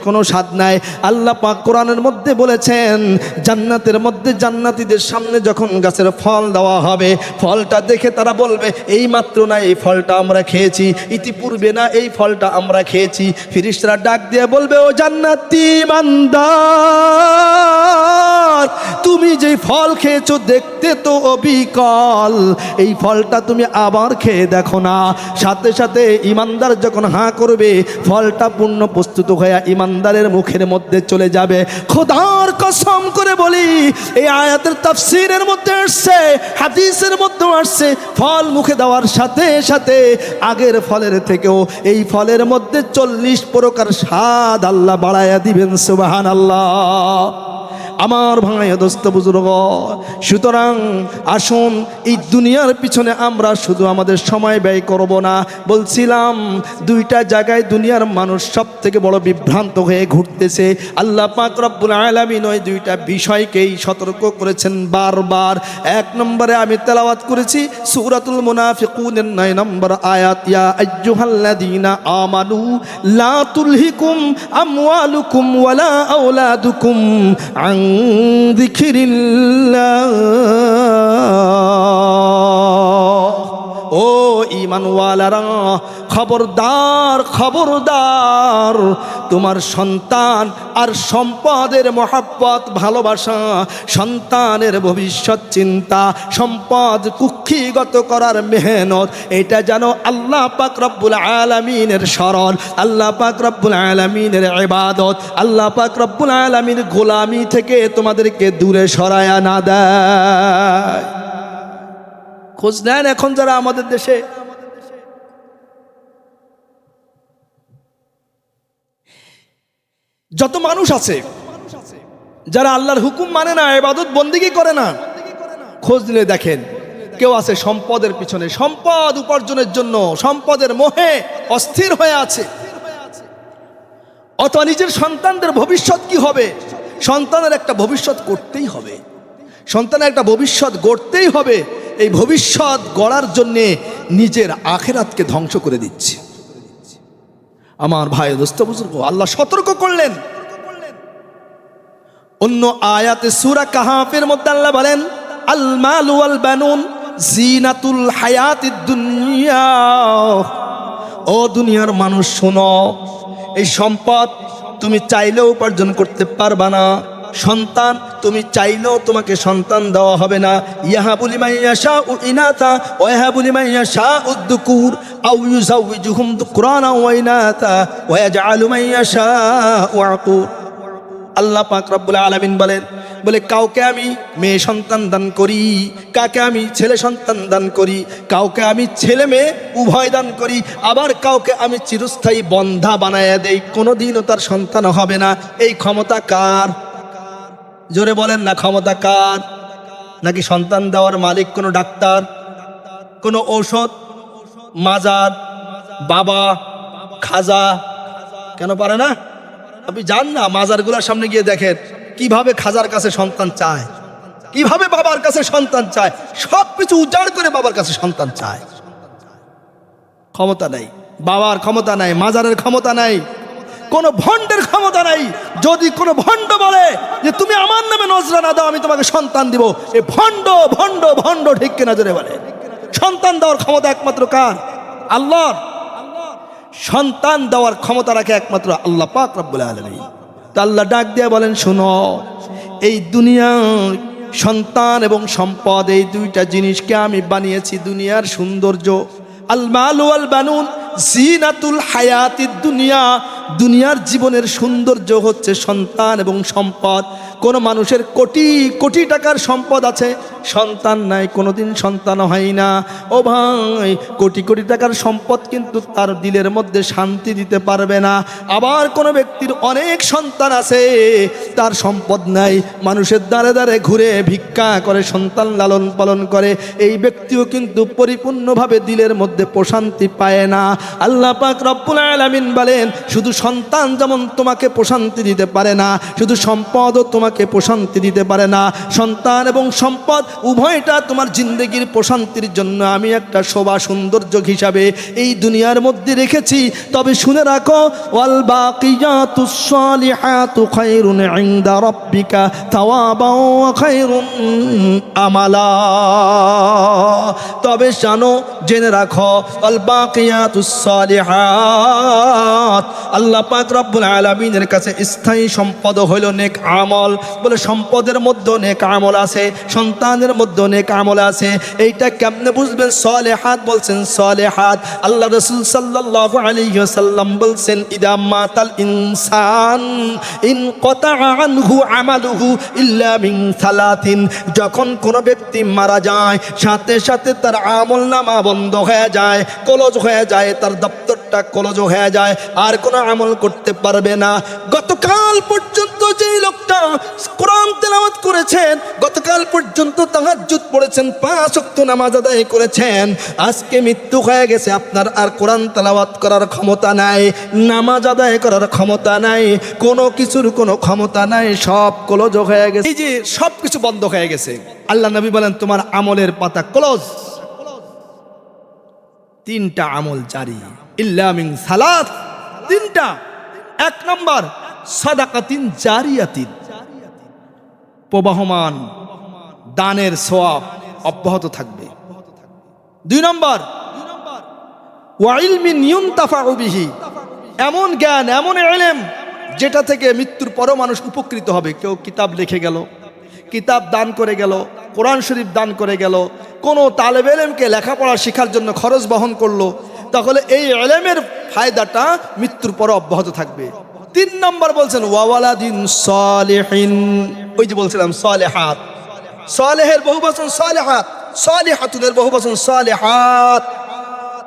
Speaker 1: কোনো স্বাদ নাই। আল্লাহ পাক কোরআনের মধ্যে বলেছেন জান্নাতের মধ্যে জান্নাতীদের সামনে যখন গাছের ফল দেওয়া হবে, ফলটা দেখে তারা বলবে এই মাত্র না এই ফলটা আমরা খেয়েছি, ইতিপূর্বে না এই ফলটা আমরা খেয়েছি। ফেরেশতারা ডাক দিয়ে বলবে ও জান্নাতি বান্দা, তুমি যে ফল খেয়েছো দেখতে তো অবিকল, এই ফলটা তুমি আবার খেয়ে দেখো না। সাথে সাথে ইমানদার যখন হাঁ করবে ফলটা পূর্ণ প্রস্তুত হয়ে ইমানদারের মুখের মধ্যে চলে যাবে। খোদার কসম করে বলি এই আয়াতের তাফসীরের মধ্যে আসছে, হাদিসের মধ্যে আসছে, ফল মুখে দেওয়ার সাথে সাথে আগের ফলের থেকেও এই ফলের মধ্যে 40 প্রকার স্বাদ আল্লাহ বাড়ায়া দিবেন। সুবহানাল্লাহ। আমার ভাই দোস্ত বুজুর্গ, সুতরাং আসুন এই দুনিয়ার পিছনে আমরা শুধু আমাদের সময় ব্যয় করব না। বলছিলাম দুইটা জায়গায় দুনিয়ার মানুষ সব থেকে বড় বিভ্রান্ত হয়ে ঘুরতেছে। আল্লাহ পাক রব্বুল আলামিন ওই দুইটা বিষয়কেই সতর্ক করেছেন বারবার। এক নম্বরে আমি তেলাওয়াত করেছি সূরাতুল মুনাফিকুনের 9 নম্বর আয়াত, ইয়া আইয়ুহাল্লাযীনা আমানু লা তুলহিকুম আমওয়ালুকুম ওয়ালা আওলাদুকুম আন যিকিরিল্লাহ। ও ঈমানওয়ালারা, খবরদার খবরদার, তোমার সন্তান আর সম্পদের মহব্বত ভালোবাসা, সন্তানের ভবিষ্যৎ চিন্তা, সম্পদ কুক্ষিগত করার মেহনত, এটা যেন আল্লাহ পাক রব্বুল আলামিনের শরণ, আল্লাহ পাক রব্বুল আলামিনের ইবাদত, আল্লাহ পাক রব্বুল আলামিনের গোলামি থেকে তোমাদেরকে দূরে সরায়া না দেয়। খোঁজ নেন এখন যারা আমাদের দেশে যত মানুষ আছে যারা আল্লাহর হুকুম মানে না, ইবাদত বন্দেগী করে না, খোঁজ নিয়ে দেখেন কেউ আছে সম্পদের পিছনে, সম্পদ উপার্জনের জন্য সম্পদের মোহে অস্থির হয়ে আছে, অথবা নিজের সন্তানদের ভবিষ্যৎ কি হবে, সন্তানের একটা ভবিষ্যৎ করতেই হবে, সন্তানের একটা ভবিষ্যৎ গড়তেই হবে। এই ভবিষ্যৎ গড়ার জন্যে নিজের আখিরাতকে ধ্বংস করে দিচ্ছে। আমার ভাই দোস্ত বুজুর্গ, আল্লাহ সতর্ক করলেন। অন্য আয়াতে সূরা কাহাফের মধ্যে আল্লাহ বলেন আল মাল ওয়াল বানুন জিনাতুল হায়াতিদ দুনিয়া। ও দুনিয়ার মানুষ শোনো, এই সম্পদ তুমি চাইলেও উপার্জন করতে পারবা না, সন্তান তুমি চাইলেও তোমাকে সন্তান দেওয়া হবে না। ইয়াহাবু লিমান ইয়াশাউ ইনাতা ওয়া ইয়াহাবু লিমান ইয়াশাউ যুকুর আও ইউযাওয়িজুহুম যুকরানা ওয়া ইনাতা ওয়া ইয়াজআলু মান ইয়াশাউ আকুর। আল্লাহ পাক রব্বুল আলামিন বলে কাউকে আমি মেয়ে সন্তান দান করি, কাকে আমি ছেলে সন্তান দান করি, কাউকে আমি ছেলে মেয়ে উভয় দান করি, আবার কাউকে আমি চিরস্থায়ী বন্ধা বানায়া দেই, কোনোদিনও তার সন্তান হবে না। এই ক্ষমতা কার? জোরে বলেন না, ক্ষমতা কার? নাকি সন্তান দেওয়ার মালিক কোনো ডাক্তার, কোনো ঔষধ, মাজার, বাবা, খাজা? কেন পারে না? আপনি যান না মাজারগুলোর সামনে গিয়ে দেখেন কিভাবে খাজার কাছে সন্তান চায়, কিভাবে বাবার কাছে সন্তান চায়, সব কিছু উজাড় করে বাবার কাছে সন্তান চায়। ক্ষমতা নাই, বাবার ক্ষমতা নাই, মাজারের ক্ষমতা নাই, কোনো ভণ্ডের ক্ষমতা নাই। যদি কোনো ভণ্ড বলে যে তুমি আমার নামে নজরানা দাও, আমি তোমাকে সন্তান দিব, এ ভণ্ড ভণ্ড ভণ্ড, ঠিক কিনা জোরে বলে? সন্তান দেওয়ার ক্ষমতা একমাত্র কার? আল্লাহর। সন্তান দেওয়ার ক্ষমতা রাখে একমাত্র আল্লাহ পাক রব্বুল আলামিন। তা আল্লাহ ডাক দিয়ে বলেন, শোনো, এই দুনিয়ার সন্তান এবং সম্পদ, এই দুইটা জিনিসকে আমি বানিয়েছি দুনিয়ার সৌন্দর্য। আল মাল ওয়াল বানুন জিনাতুল হায়াতিদ দুনিয়া, দুনিয়ার জীবনের সৌন্দর্য হচ্ছে সন্তান এবং সম্পদ। কোন মানুষের কোটি কোটি টাকার সম্পদ আছে, সন্তান নাই, কোনোদিন সন্তান হয় না। ও ভাই, কোটি কোটি টাকার সম্পদ কিন্তু তার দিলের মধ্যে শান্তি দিতে পারবে না। আবার কোনো ব্যক্তির অনেক সন্তান আছে, তার সম্পদ নাই, মানুষের দ্বারে দ্বারে ঘুরে ভিক্ষা করে সন্তান লালন পালন করে, এই ব্যক্তিও কিন্তু পরিপূর্ণভাবে দিলের মধ্যে প্রশান্তি পায় না। আল্লাহ পাক রব্বুল আলামিন বলেন, শুধু সন্তান যেমন তোমাকে প্রশান্তি দিতে পারে না, শুধু সম্পদও তোমাকে প্রশান্তি দিতে পারে না। সন্তান এবং সম্পদ উভয়টা তোমার জিন্দগির প্রশান্তির জন্য আমি একটা শোভা সৌন্দর্য হিসাবে এই দুনিয়ার মধ্যে রেখেছি। তবে শুনে রাখো, ওয়াল বাকিয়াতুস সালিহাতু খায়রুন ইনদা রাব্বিকা তাওয়াবাও ওয়া খায়রুন আমালা। তবে জানো, জেনে রাখো, ওয়াল বাকিয়াতুস সালিহাত, আল্লাহ পাক রব্বুল আলামিনের কাছে স্থায়ী সম্পদ হইল নেক আমল। বলে সম্পদের মধ্যে নেক আমল আছে, সন্তানের মধ্যে নেক আমল আছে। এইটা কেমনে বুঝবেন? সালেহাত বলছেন, সালেহাত আল্লাহ রাসূল সাল্লাল্লাহু আলাইহি ওয়াসাল্লাম বলছেন, ইদা মাতাল ইনসান ইনকাতা আনহু আমালুহু ইল্লা মিন সালাতিন, যখন কোনো ব্যক্তি মারা যায় সাথে সাথে তার আমল নামা বন্ধ হয়ে যায়, ক্লোজ হয়ে যায়, তার দপ্তরটা ক্লোজ হয়ে যায়, আর কোনো আমল করতে পারবে না। গতকাল পর্যন্ত যেই লোকটা কোরআন তেলাওয়াত করেছেন, গতকাল পর্যন্ত তাহাজ্জুদ পড়েছেন, 5 ওয়াক্ত নামাজ আদায় করেছেন, আজকে মৃত্যু হয়ে গেছে, আপনার আর কোরআন তেলাওয়াত করার ক্ষমতা নাই, নামাজ আদায় করার ক্ষমতা নাই, কোনো কিছুর কোনো ক্ষমতা নাই, সব ক্লোজ হয়ে গেছে। এই যে সব কিছু বন্ধ হয়ে গেছে, আল্লাহ নবী বলেন তোমার আমলের পাতা ক্লোজ। 3টা আমল জারি, ইল্লা মিন সালাত, 3টা। 1 নম্বর সাদাকাতিন জারিয়াতিন, প্রবাহমান দানের সওয়াব অব্যাহত থাকবে। 2 নম্বর ওয়া ইলমিন ইউনতাফাউ বিহি, এমন জ্ঞান, এমন ইলম যেটা থেকে মৃত্যুর পরও মানুষ উপকৃত হবে। কেউ কিতাব লিখে গেল, কিতাব দান করে গেল, কোরআন শরীফ দান করে গেল, কোনো তালেবে ইলমকে লেখাপড়া শেখার জন্য খরচ বহন করলো, তাহলে এই ইলমের ফায়দাটা মৃত্যুর পরও অব্যাহত থাকবে। 3 নম্বর বলছেন ওয়াওয়ালাদিন সালিহিন, ওই যে বলছিলাম সালেহাত, সালেহের বহুবচন সালেহাত, সালিহাতুনের বহুবচন সালেহাত।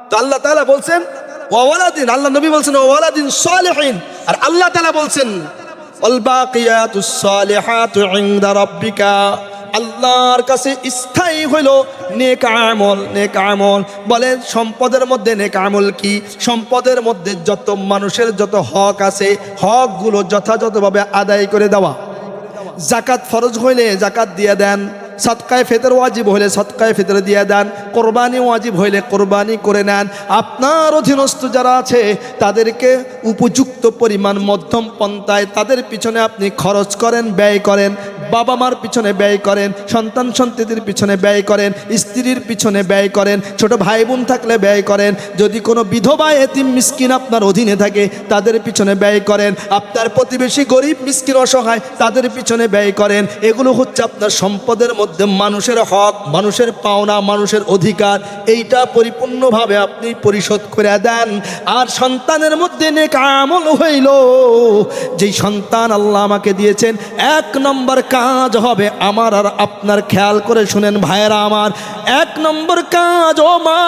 Speaker 1: তো আল্লাহ তাআলা বলছেন ওয়াওয়ালাদিন, আল্লাহ নবী বলছেন ওয়াওয়ালাদিন সালিহিন, আর আল্লাহ তাআলা বলছেন ওয়াল বাকিয়াতুস সালিহাতু ইনদা রাব্বিকা, আল্লাহর কাছে স্থায়ী হইল নেক আমল। নেক আমল বলে সম্পদের মধ্যে নেক আমল কি? সম্পদের মধ্যে যত মানুষের যত হক আছে, হকগুলো যথাযথভাবে আদায় করে দেওয়া। জাকাত ফরজ হইলে জাকাত দিয়ে দেন, সদকায়ে ফিতর ওয়াজিব হইলে সদকায়ে ফিতর দিয়ে দেন, কোরবানি ওয়াজিব হইলে কোরবানি করে নেন। আপনার অধীনস্থ যারা আছে তাদেরকে উপযুক্ত পরিমাণ মধ্যম পন্থায় তাদের পিছনে আপনি খরচ করেন, ব্যয় করেন। বাবা মার পিছনে ব্যয় করেন, সন্তান সন্ততির পিছনে ব্যয় করেন, স্ত্রীর পিছনে ব্যয় করেন, ছোট ভাই বোন থাকলে ব্যয় করেন, যদি কোনো বিধবা এতিম মিসকিন আপনার অধীনে থাকে তাদের পিছনে ব্যয় করেন, আপনার প্রতিবেশী গরিব মিসকিন অসহায় তাদের পিছনে ব্যয় করেন। এগুলো হচ্ছে আপনার সম্পদের মধ্যে মানুষের হক, মানুষের পাওনা, মানুষের অধিকার, এইটা পরিপূর্ণভাবে আপনি পরিশোধ করে দেন। আর সন্তানের মধ্যে নেক আমল হইল, যেই সন্তান আল্লাহ আমাকে দিয়েছেন, 1 নম্বর কাজ হবে আমার আর আপনার, খেয়াল করে শুনেন ভাইয়েরা আমার, 1 নম্বর কাজ, ও মা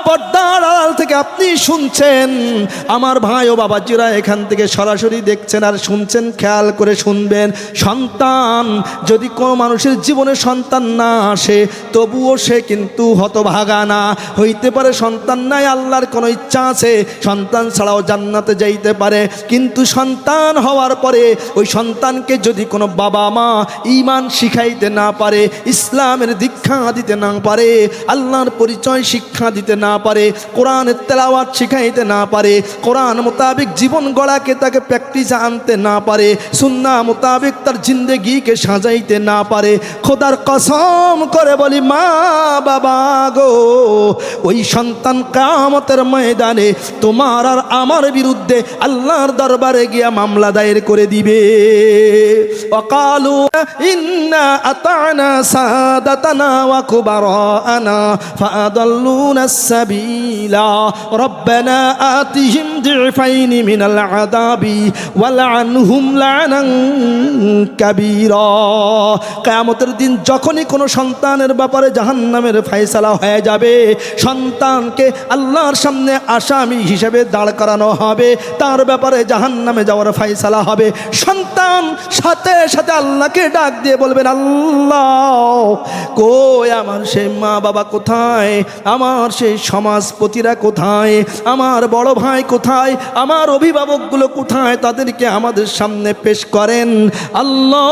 Speaker 1: পর্দার আড়াল থেকে আপনি শুনছেন, আমার ভাই ও বাবাজিরা এখান থেকে সরাসরি দেখছেন আর শুনছেন, খেয়াল করে শুনবেন। সন্তান যদি কোনো মানুষের জীবনে সন্তান না আসে তবুও সে কিন্তু হতভাগা না হইতে পারে। সন্তান নাই, আল্লাহর কোনো ইচ্ছা আছে সন্তান ছাড়াও জান্নাতে যাইতে পারে, কিন্তু সন্তান হওয়ার পরে ওই সন্তানকে যদি কোনো বাবা মা ঈমান শিখাইতে না পারে, ইসলামের দীক্ষা দিতে না পারে, আল্লাহর পরিচয় শিক্ষা দিতে না পারে, কোরআনের তেলাওয়াত শিখাইতে না পারে, কোরআন মোতাবিক জীবন গড়াকে তাকে প্র্যাকটিসে আনতে না পারে, সুন্নাহ মোতাবিক তার জিন্দেগিকে সাজাইতে না পারে, খোদার কসম করে বলি মা বাবা গো, ওই সন্তান কিয়ামতের ময়দানে তোমার আর আমার বিরুদ্ধে আল্লাহর দরবারে গিয়া মামলা দায়ের করে দিবে। ওয়াকালু ইন্না আতানা সাদাতানা ওয়া কুবারানা ফাআদাল্লুনাস সাবিলা রব্বানা আতিহিম দিফাইনি মিনাল আযাবি ওয়ালআনহুম লানান কাবীরা। কিয়ামতের দিন যখনই কোনো সন্তানের ব্যাপারে জাহান্নামের ফয়সালা হয়ে যাবে, সন্তানকে আল্লাহর সামনে আসামি হিসেবে দাঁড় করানো হবে, তার ব্যাপারে জাহান্নামে যাওয়ার ফয়সালা হবে, সন্তান সাথে সাথে আল্লাহকে ডাক দিয়ে বলবেন, আল্লাহ কই আমার সেই মা বাবা কোথায়, আমার সেই সমাজপতিরা কোথায়, আমার বড় ভাই কোথায়, আমার অভিভাবকগুলো কোথায়, তাদেরকে আমাদের সামনে পেশ করেন। আল্লাহ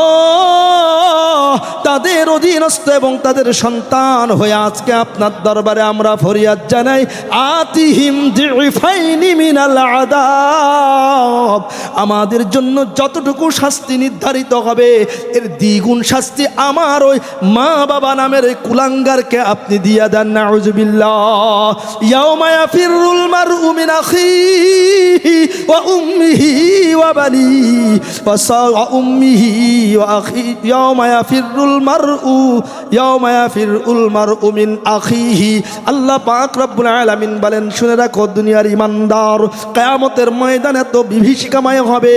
Speaker 1: তাদের অধীনস্থ এবং তাদের সন্তান হয়ে আজকে আপনার দরবারে আমরা ফরিয়াদ জানাই, আতিহিম দিফাইনি মিনাল আযাব, আমাদের জন্য যতটুকু শাস্তি নির্ধারিত হবে এর দ্বিগুণ শাস্তি আমার ওই মা বাবা নামের এই কুলাঙ্গারকে আপনি দিয়া দেন। নাউযুবিল্লাহ। ইয়াউমা ইয়াফিরুল মারউ মিন আখিহি ওয়া উম্মিহি ওয়া বানিহি ওয়া উম্মিহি ওয়া আখি ইয়াউমা ইয়াফিরুল মারউ মিন আখিহি। আল্লাহ পাক রব্বুল আলামিন বলেন, শুনে রাখো দুনিয়ার ইমানদার, কিয়ামতের ময়দানে তো বিভীষিকাময় হবে,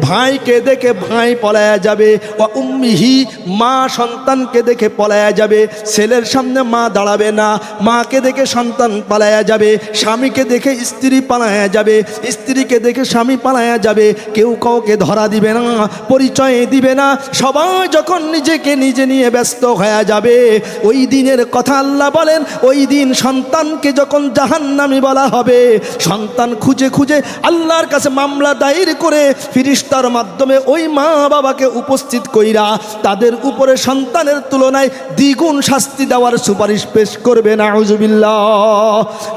Speaker 1: ভাইকে দেখে ভাই পলায়া যাবে, ওয়া উম্মিহি মা সন্তানকে দেখে পলায়া যাবে, ছেলের সামনে মা দাঁড়াবে না, মাকে দেখে সন্তান পালায়া যাবে, স্বামীকে দেখে স্ত্রী পালায়া যাবে, স্ত্রীকে দেখে স্বামী পালায়া যাবে, কেউ কাউকে ধরা দিবে না, পরিচয় দিবে না, সবাই যখন নিজেকে নিজে নিয়ে ব্যস্ত হয়ে যাবে, ওই দিনের কথা আল্লাহ বলেন, ওই দিন সন্তানকে যখন জাহান্নামী বলা হবে, সন্তান খুঁজে খুঁজে আল্লাহর কাছে মামলা দায়ের করে ফিরিস্তার মাধ্যমে ওই মা বাবাকে উপস্থিত কইরা তাদের উপরে সন্তানের তুলনায় দ্বিগুণ শাস্তি দেওয়ার সুপারিশ পেশ করবে। নাউযুবিল্লাহ।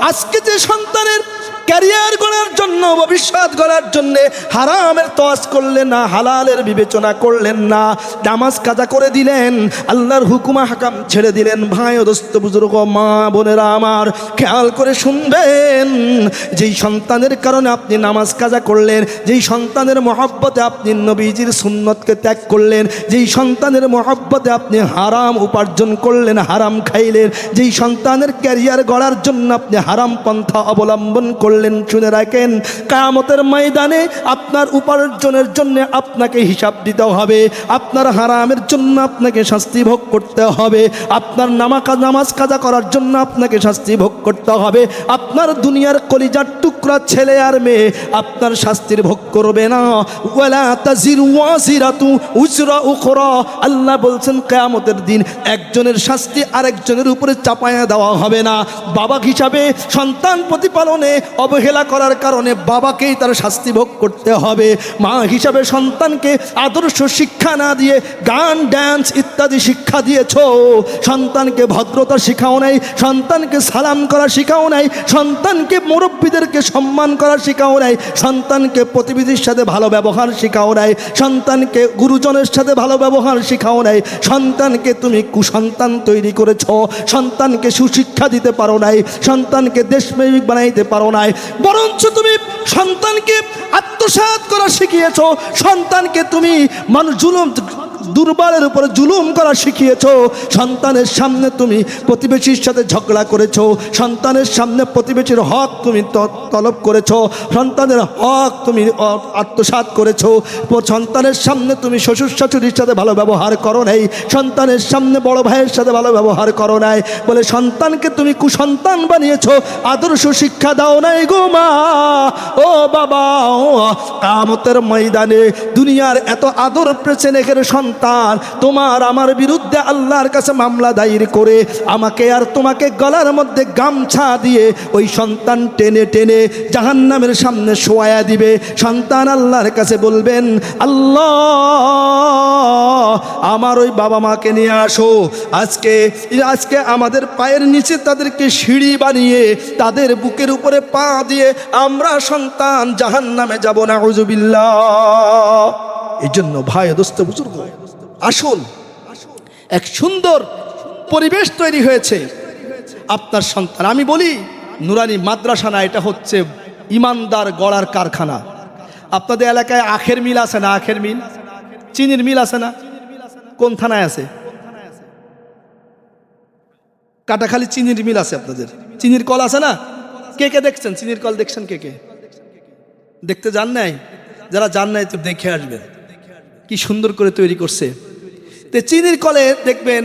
Speaker 1: আজকে যে সন্তানের ক্যারিয়ার গড়ার জন্য, ভবিষ্যৎ গড়ার জন্য হারামের তোয়াজ করলেন না, হালালের বিবেচনা করলেন না, নামাজ কাজা করে দিলেন, আল্লাহর হুকুমা হাকাম ছেড়ে দিলেন, ভাই ও দোস্ত বুজুর্গ মা বোনেরা আমার খেয়াল করে শুনবেন, যেই সন্তানের কারণে আপনি নামাজ কাজা করলেন, যেই সন্তানের মহব্বতে আপনি নবীজির সুন্নতকে ত্যাগ করলেন, যেই সন্তানের মহব্বতে আপনি হারাম উপার্জন করলেন, হারাম খাইলেন, যেই সন্তানের ক্যারিয়ার গড়ার জন্য আপনি হারাম পন্থা অবলম্বন করলেন, শুনে রাখেন, কিয়ামতের ময়দানে আপনার উপার্জনের জন্য আপনাকে হিসাব দিতে হবে, আপনার হারামের জন্য আপনাকে শাস্তি ভোগ করতে হবে, আপনার নামাজ কাজা করার জন্য আপনাকে শাস্তি ভোগ করতে হবে, আপনার দুনিয়ার কলিজার টুকরা ছেলে আর মেয়ে আপনার শাস্তির ভোগ করবে না। ওয়ালা তাজিরু ওয়াজিরাতু উজরা উখরা, আল্লাহ বলছেন কিয়ামতের দিন একজনের শাস্তি আরেকজনের উপরে চাপায়া দেওয়া হবে না। বাবা হিসাবে সন্তান প্রতিপালনে অবহেলা করার কারণে বাবাকেই তার শাস্তি ভোগ করতে হবে। মা হিসাবে সন্তানকে আদর্শ শিক্ষা না দিয়ে গান ড্যান্স ইত্যাদি শিক্ষা দিয়েছ, সন্তানকে ভদ্রতা শিখাও নাই, সন্তানকে সালাম করা শিখাও নাই, সন্তানকে মুরব্বীদেরকে সম্মান করা শিখাও নাই, সন্তানকে প্রতিবেশীর সাথে ভালো ব্যবহার শিখাও নাই, সন্তানকে গুরুজনের সাথে ভালো ব্যবহার শিখাও নাই, সন্তানকে তুমি কুসন্তান তৈরি করেছ, সন্তানকে সুশিক্ষা দিতে পারো নাই, সন্তানকে দেশপ্রেমিক বানাইতে পারো নাই, বরঞ্চ তুমি সন্তানকে আত্মসাৎ করা শিখিয়েছ, সন্তানকে তুমি মানুষ দুর্বলের উপরে জুলুম করা শিখিয়েছ, সন্তানের সামনে তুমি প্রতিবেশীর সাথে ঝগড়া করেছ, সন্তানের সামনে প্রতিবেশীর হক তুমি তলব করেছ, সন্তানের হক তুমি আত্মসাৎ করেছ, সন্তানের সামনে তুমি শ্বশুর শাশুড়ির সাথে ভালো ব্যবহার করো নাই, সন্তানের সামনে বড় ভাইয়ের সাথে ভালো ব্যবহার করো নাই, বলে সন্তানকে তুমি কুসন্তান বানিয়েছ, আদর্শ শিক্ষা দাও নাই গো মা ও বাবা। কিয়ামতের ময়দানে দুনিয়ার এত আদর পেয়েছেন, এখানে সন্তান তোমার আমার বিরুদ্ধে আল্লাহর কাছে মামলা দায়ের করে আমাকে আর তোমাকে গলার মধ্যে গামছা দিয়ে ওই সন্তান টেনে টেনে জাহান্নামের সামনে শোয়া দিবে। সন্তান আল্লাহর কাছে বলবেন, আল্লাহ আমার ওই বাবা মাকে নিয়ে আসো, আজকে আমাদের পায়ের নিচে তাদেরকে সিঁড়ি বানিয়ে তাদের বুকের উপরে পা দিয়ে আমরা সন্তান জাহান্নামে যাব না, নাউযুবিল্লাহ। এই জন্য ভাই দোস্ত বুজুর্গ, আসুন, এক সুন্দর পরিবেশ তৈরি হয়েছে আপনার সন্তান। আমি বলি নুরানি মাদ্রাসা না, এটা হচ্ছে ইমানদার গড়ার কারখানা। আপনাদের এলাকায় আখের মিল আছে না? আখের মিল, চিনির মিল আছে না? কোন থানায় আছে? কাটাখালী চিনির মিল আছে আপনাদের। চিনির কল আছে না? কে কে দেখছেন চিনির কল? দেখছেন কে কে? দেখতে যান নাই? যারা যান নাই তো দেখে আসবেন, কি সুন্দর করে তৈরি করছে। তো চিনির কলে দেখবেন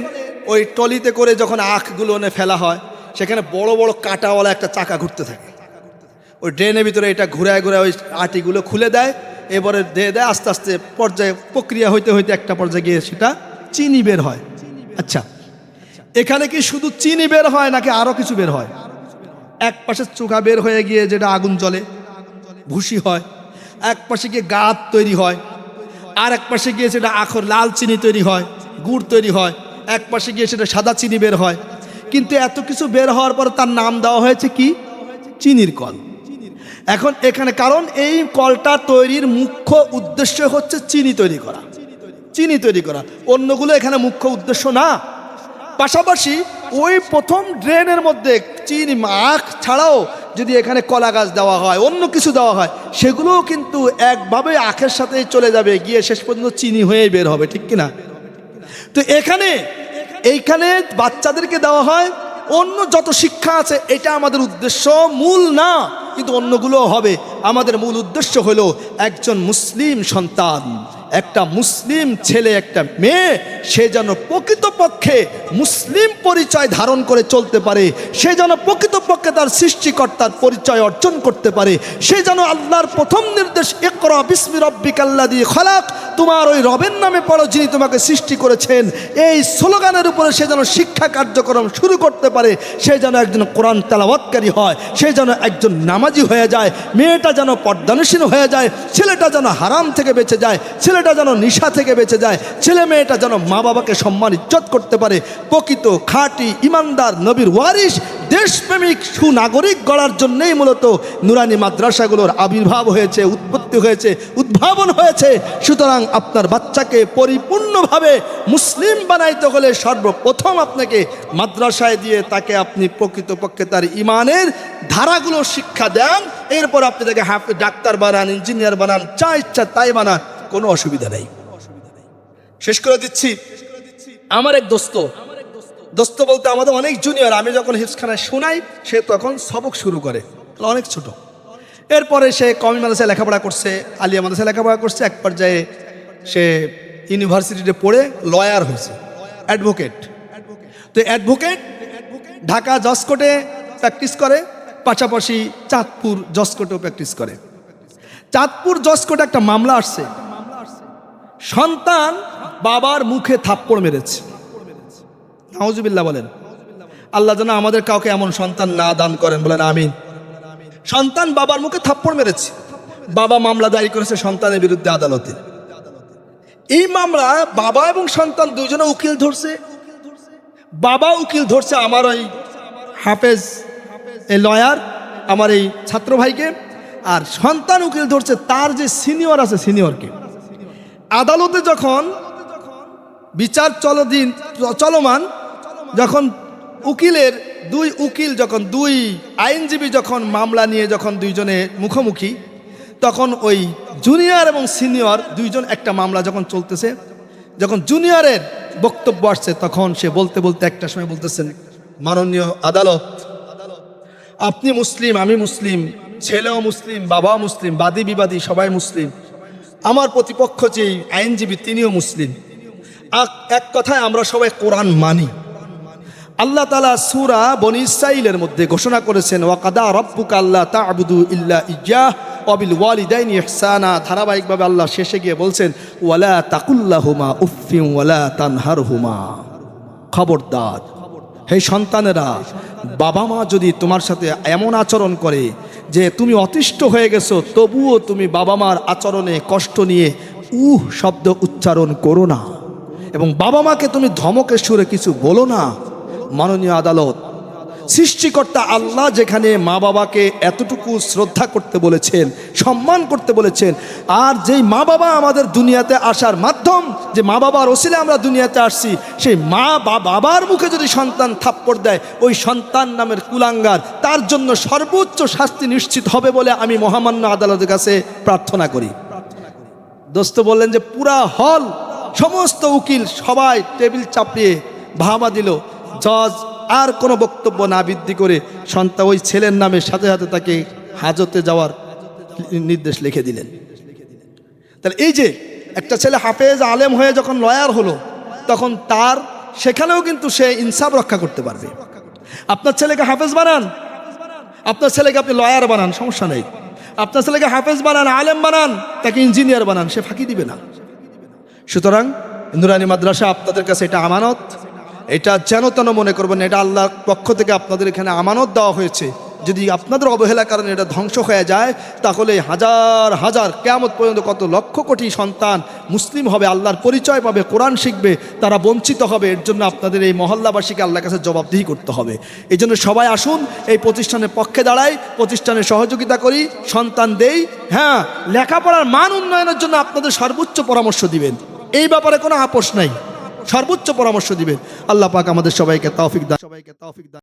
Speaker 1: ওই টলিতে করে যখন আখগুলো ফেলা হয়, সেখানে বড় বড় কাঁটাওয়ালা একটা চাকা ঘুরতে থাকে। ওই ড্রেনের ভিতরে এটা ঘুরায় ঘুরায় ওই আটিগুলো খুলে দেয়, এবারে দিয়ে দেয়, আস্তে আস্তে পর্যায়ে প্রক্রিয়া হইতে হইতে একটা পর্যায়ে গিয়ে সেটা চিনি বের হয়। আচ্ছা, এখানে কি শুধু চিনি বের হয় নাকি আরো কিছু বের হয়? এক পাশে চোখা বের হয়ে গিয়ে যেটা আগুন জ্বলে ভুসি হয়, এক পাশে গিয়ে গাঁত তৈরি হয়, আর এক পাশে গিয়ে সেটা আখর লাল চিনি তৈরি হয়, গুড় তৈরি হয়, এক পাশে গিয়ে সেটা সাদা চিনি বের হয়। কিন্তু এত কিছু বের হওয়ার পর তার নাম দেওয়া হয়েছে কি? চিনির কল। এখন এখানে কারণ এই কলটা তৈরির মুখ্য উদ্দেশ্য হচ্ছে চিনি তৈরি করা, চিনি তৈরি করা, অন্যগুলো এখানে মুখ্য উদ্দেশ্য না। পাশাপাশি ওই প্রথম ড্রেনের মধ্যে চিনি আখ ছাড়াও যদি এখানে কলা গাছ দেওয়া হয়, অন্য কিছু দেওয়া হয়, সেগুলোও কিন্তু একভাবে আখের সাথেই চলে যাবে, গিয়ে শেষ পর্যন্ত চিনি হয়েই বের হবে, ঠিক কিনা? তো এইখানে বাচ্চাদেরকে দেওয়া হয় অন্য যত শিক্ষা আছে, এটা আমাদের উদ্দেশ্য মূল না, কিন্তু অন্যগুলো হবে। আমাদের মূল উদ্দেশ্য হলো একজন মুসলিম সন্তান, একটা মুসলিম ছেলে একটা মেয়ে, সে যেন প্রকৃতপক্ষে মুসলিম পরিচয় ধারণ করে চলতে পারে, সে যেন প্রকৃতপক্ষে তার সৃষ্টিকর্তার পরিচয় অর্জন করতে পারে, সে যেন আল্লাহর প্রথম নির্দেশ ইকরা বিসমি রাব্বিকাল্লাযী খলাক, তোমার ওই রবের নামে পড়ো যিনি তোমাকে সৃষ্টি করেছেন, এই স্লোগানের উপরে সে যেন শিক্ষা কার্যক্রম শুরু করতে পারে, সে যেন একজন কোরআন তেলাওয়াতকারী হয়, সে যেন একজন নামাজি হয়ে যায়, মেয়েটা যেন পর্দানসীন হয়ে যায়, ছেলেটা যেন হারাম থেকে বেঁচে যায়, ছেলেটা যেন নিশা থেকে বেঁচে যায়, ছেলে মেয়েটা যেন মা বাবাকে সম্মান ইজ্জত করতে পারে, প্রকৃত খাঁটি ইমানদার নবীর ওয়ারিস দেশপ্রেমিক সুনাগরিক গড়ার জন্যই মূলত নুরানি মাদ্রাসাগুলোর আবির্ভাব হয়েছে, উৎপত্তি হয়েছে, উদ্ভাবন হয়েছে। সুতরাং আপনার বাচ্চাকে পরিপূর্ণভাবে মুসলিম বানাইতে হলে সর্বপ্রথম আপনাকে মাদ্রাসায় দিয়ে তাকে আপনি প্রকৃতপক্ষে তার ইমানের ধারাগুলো শিক্ষা দেন, এরপর আপনি তাকে হাফেজ, ডাক্তার বানান, ইঞ্জিনিয়ার বানান, যা ইচ্ছা তাই বানান, কোনো অসুবিধা নেই। শেষ করে দিচ্ছি, আমার এক দোস্ত বলতে আমাদের অনেক জুনিয়র, আমি যখন হিফজখানায় শোনাই সে তখন সবক শুরু করে, অনেক ছোট। এরপরে সে কওমি মাদ্রাসায় লেখাপড়া করছে, আলিয়া মাদ্রাসায় লেখাপড়া করছে, এক পর্যায়ে সে ইউনিভার্সিটিতে পড়ে লয়ার হয়েছে, অ্যাডভোকেট। তো অ্যাডভোকেট ঢাকা জজ কোর্টে প্র্যাকটিস করে, পাশাপাশি চাঁদপুর জজ কোর্টেও প্র্যাকটিস করে। চাঁদপুর জজ কোর্টে একটা মামলা আসছে, সন্তান বাবার মুখে থাপ্পড় মেরেছে। নাউজুবিল্লাহ বলেন। আল্লাহ যেন আমাদের কাউকে এমন সন্তান না দান করেন, বলেন আমিন। সন্তান বাবার মুখে থাপ্পড় মেরেছে, বাবা মামলা দায়ের করেছে সন্তানের বিরুদ্ধে আদালতে। এই মামলা বাবা এবং সন্তান দুজনে উকিল ধরছে। বাবা উকিল ধরছে আমার ওই হাফেজ এই লয়ার, আমার এই ছাত্র ভাইকে, আর সন্তান উকিল ধরছে তার যে সিনিয়র আছে সিনিয়রকে। আদালতে যখন বিচার চলমান, যখন উকিলের দুই আইনজীবী যখন মামলা নিয়ে যখন দুইজনে মুখোমুখি, তখন ওই জুনিয়র এবং সিনিয়র দুইজন একটা মামলা যখন চলতেছে, যখন জুনিয়রের বক্তব্য আসছে তখন সে বলতে বলতে একটা সময় বলতেছেন, মাননীয় আদালত, আপনি মুসলিম, আমি মুসলিম, ছেলেও মুসলিম, বাবাও মুসলিম, বাদী বিবাদী সবাই মুসলিম, আমার প্রতিপক্ষ যে আইনজীবী তিনিও মুসলিম, এক কথায় আমরা সবাই কোরআন মানি। আল্লাহ তাআলা সূরা বনী ইসরাঈলের মধ্যে ঘোষণা করেছেন, ওয়াকাদা রাব্বুকা আল্লা তা'বুদু ইল্লা ইয়্যাহ ওয়াবিল ওয়ালিদাইনি ইহসানা, ধারাবাহিকভাবে আল্লাহ শেষে গিয়ে বলছেন ওয়ালা তাকুল্লাহুমা উফফিন ওয়ালা তানহারহুমা, খবরদার হে সন্তানেরা, বাবা মা যদি তোমার সাথে এমন আচরণ করে যে তুমি অতিষ্ঠ হয়ে গেছো, তবুও তুমি বাবা মার আচরণে কষ্ট নিয়ে শব্দ উচ্চারণ করো না, এবং বাবা মাকে তুমি ধমকের সুরে কিছু বলো না। মাননীয় আদালত, সৃষ্টিকর্তা আল্লাহ যেখানে মা বাবাকে এতটুকু শ্রদ্ধা করতে বলেছেন, সম্মান করতে বলেছেন, আর যেই মা বাবা আমাদের দুনিয়াতে আসার মাধ্যম, যে মা বাবার ওসিলে আমরা দুনিয়াতে আসছি, সেই মা বাবার মুখে যদি সন্তান থাপ্পড় দেয়, ওই সন্তান নামের কুলাঙ্গার, তার জন্য সর্বোচ্চ শাস্তি নিশ্চিত হবে বলে আমি মহামান্য আদালতের কাছে প্রার্থনা করি। দোস্ত বললেন যে পুরা হল, সমস্ত উকিল সবাই টেবিল চাপিয়ে ভাবা দিল, জজ আর কোনো বক্তব্য না বৃদ্ধি করে সন্তান ওই ছেলের নামে সাথে সাথে তাকে হাজতে যাওয়ার নির্দেশ লিখে দিলেন। তাহলে এই যে একটা ছেলে হাফেজ আলেম হয়ে যখন লয়ার হলো, তখন তার সেখানেও কিন্তু সে ইনসাফ রক্ষা করতে পারবে। আপনার ছেলেকে হাফেজ বানান, আপনার ছেলেকে আপনি লয়ার বানান, সমস্যা নেই। আপনার ছেলেকে হাফেজ বানান, আলেম বানান, তাকে ইঞ্জিনিয়ার বানান, সে ফাঁকি দিবে না। সুতরাং নুরানি মাদ্রাসা আপনাদের কাছে এটা আমানত, এটা যেন তেন মনে করবেন, এটা আল্লাহর পক্ষ থেকে আপনাদের এখানে আমানত দেওয়া হয়েছে। যদি আপনাদের অবহেলার কারণে এটা ধ্বংস হয়ে যায়, তাহলে হাজার হাজার কিয়ামত পর্যন্ত কত লক্ষ কোটি সন্তান মুসলিম হবে, আল্লাহর পরিচয় পাবে, কোরআন শিখবে, তারা বঞ্চিত হবে। এর জন্য আপনাদের এই মহল্লাবাসীকে আল্লাহর কাছে জবাবদিহি করতে হবে। এই জন্য সবাই আসুন, এই প্রতিষ্ঠানের পক্ষে দাঁড়াই, প্রতিষ্ঠানের সহযোগিতা করি, সন্তান দেই। হ্যাঁ, লেখাপড়ার মান উন্নয়নের জন্য আপনাদের সর্বোচ্চ পরামর্শ দিবেন, এই ব্যাপারে কোনো আপোষ নাই, সর্বোচ্চ পরামর্শ দিবেন। আল্লাহ পাক আমাদের সবাইকে তৌফিক দান।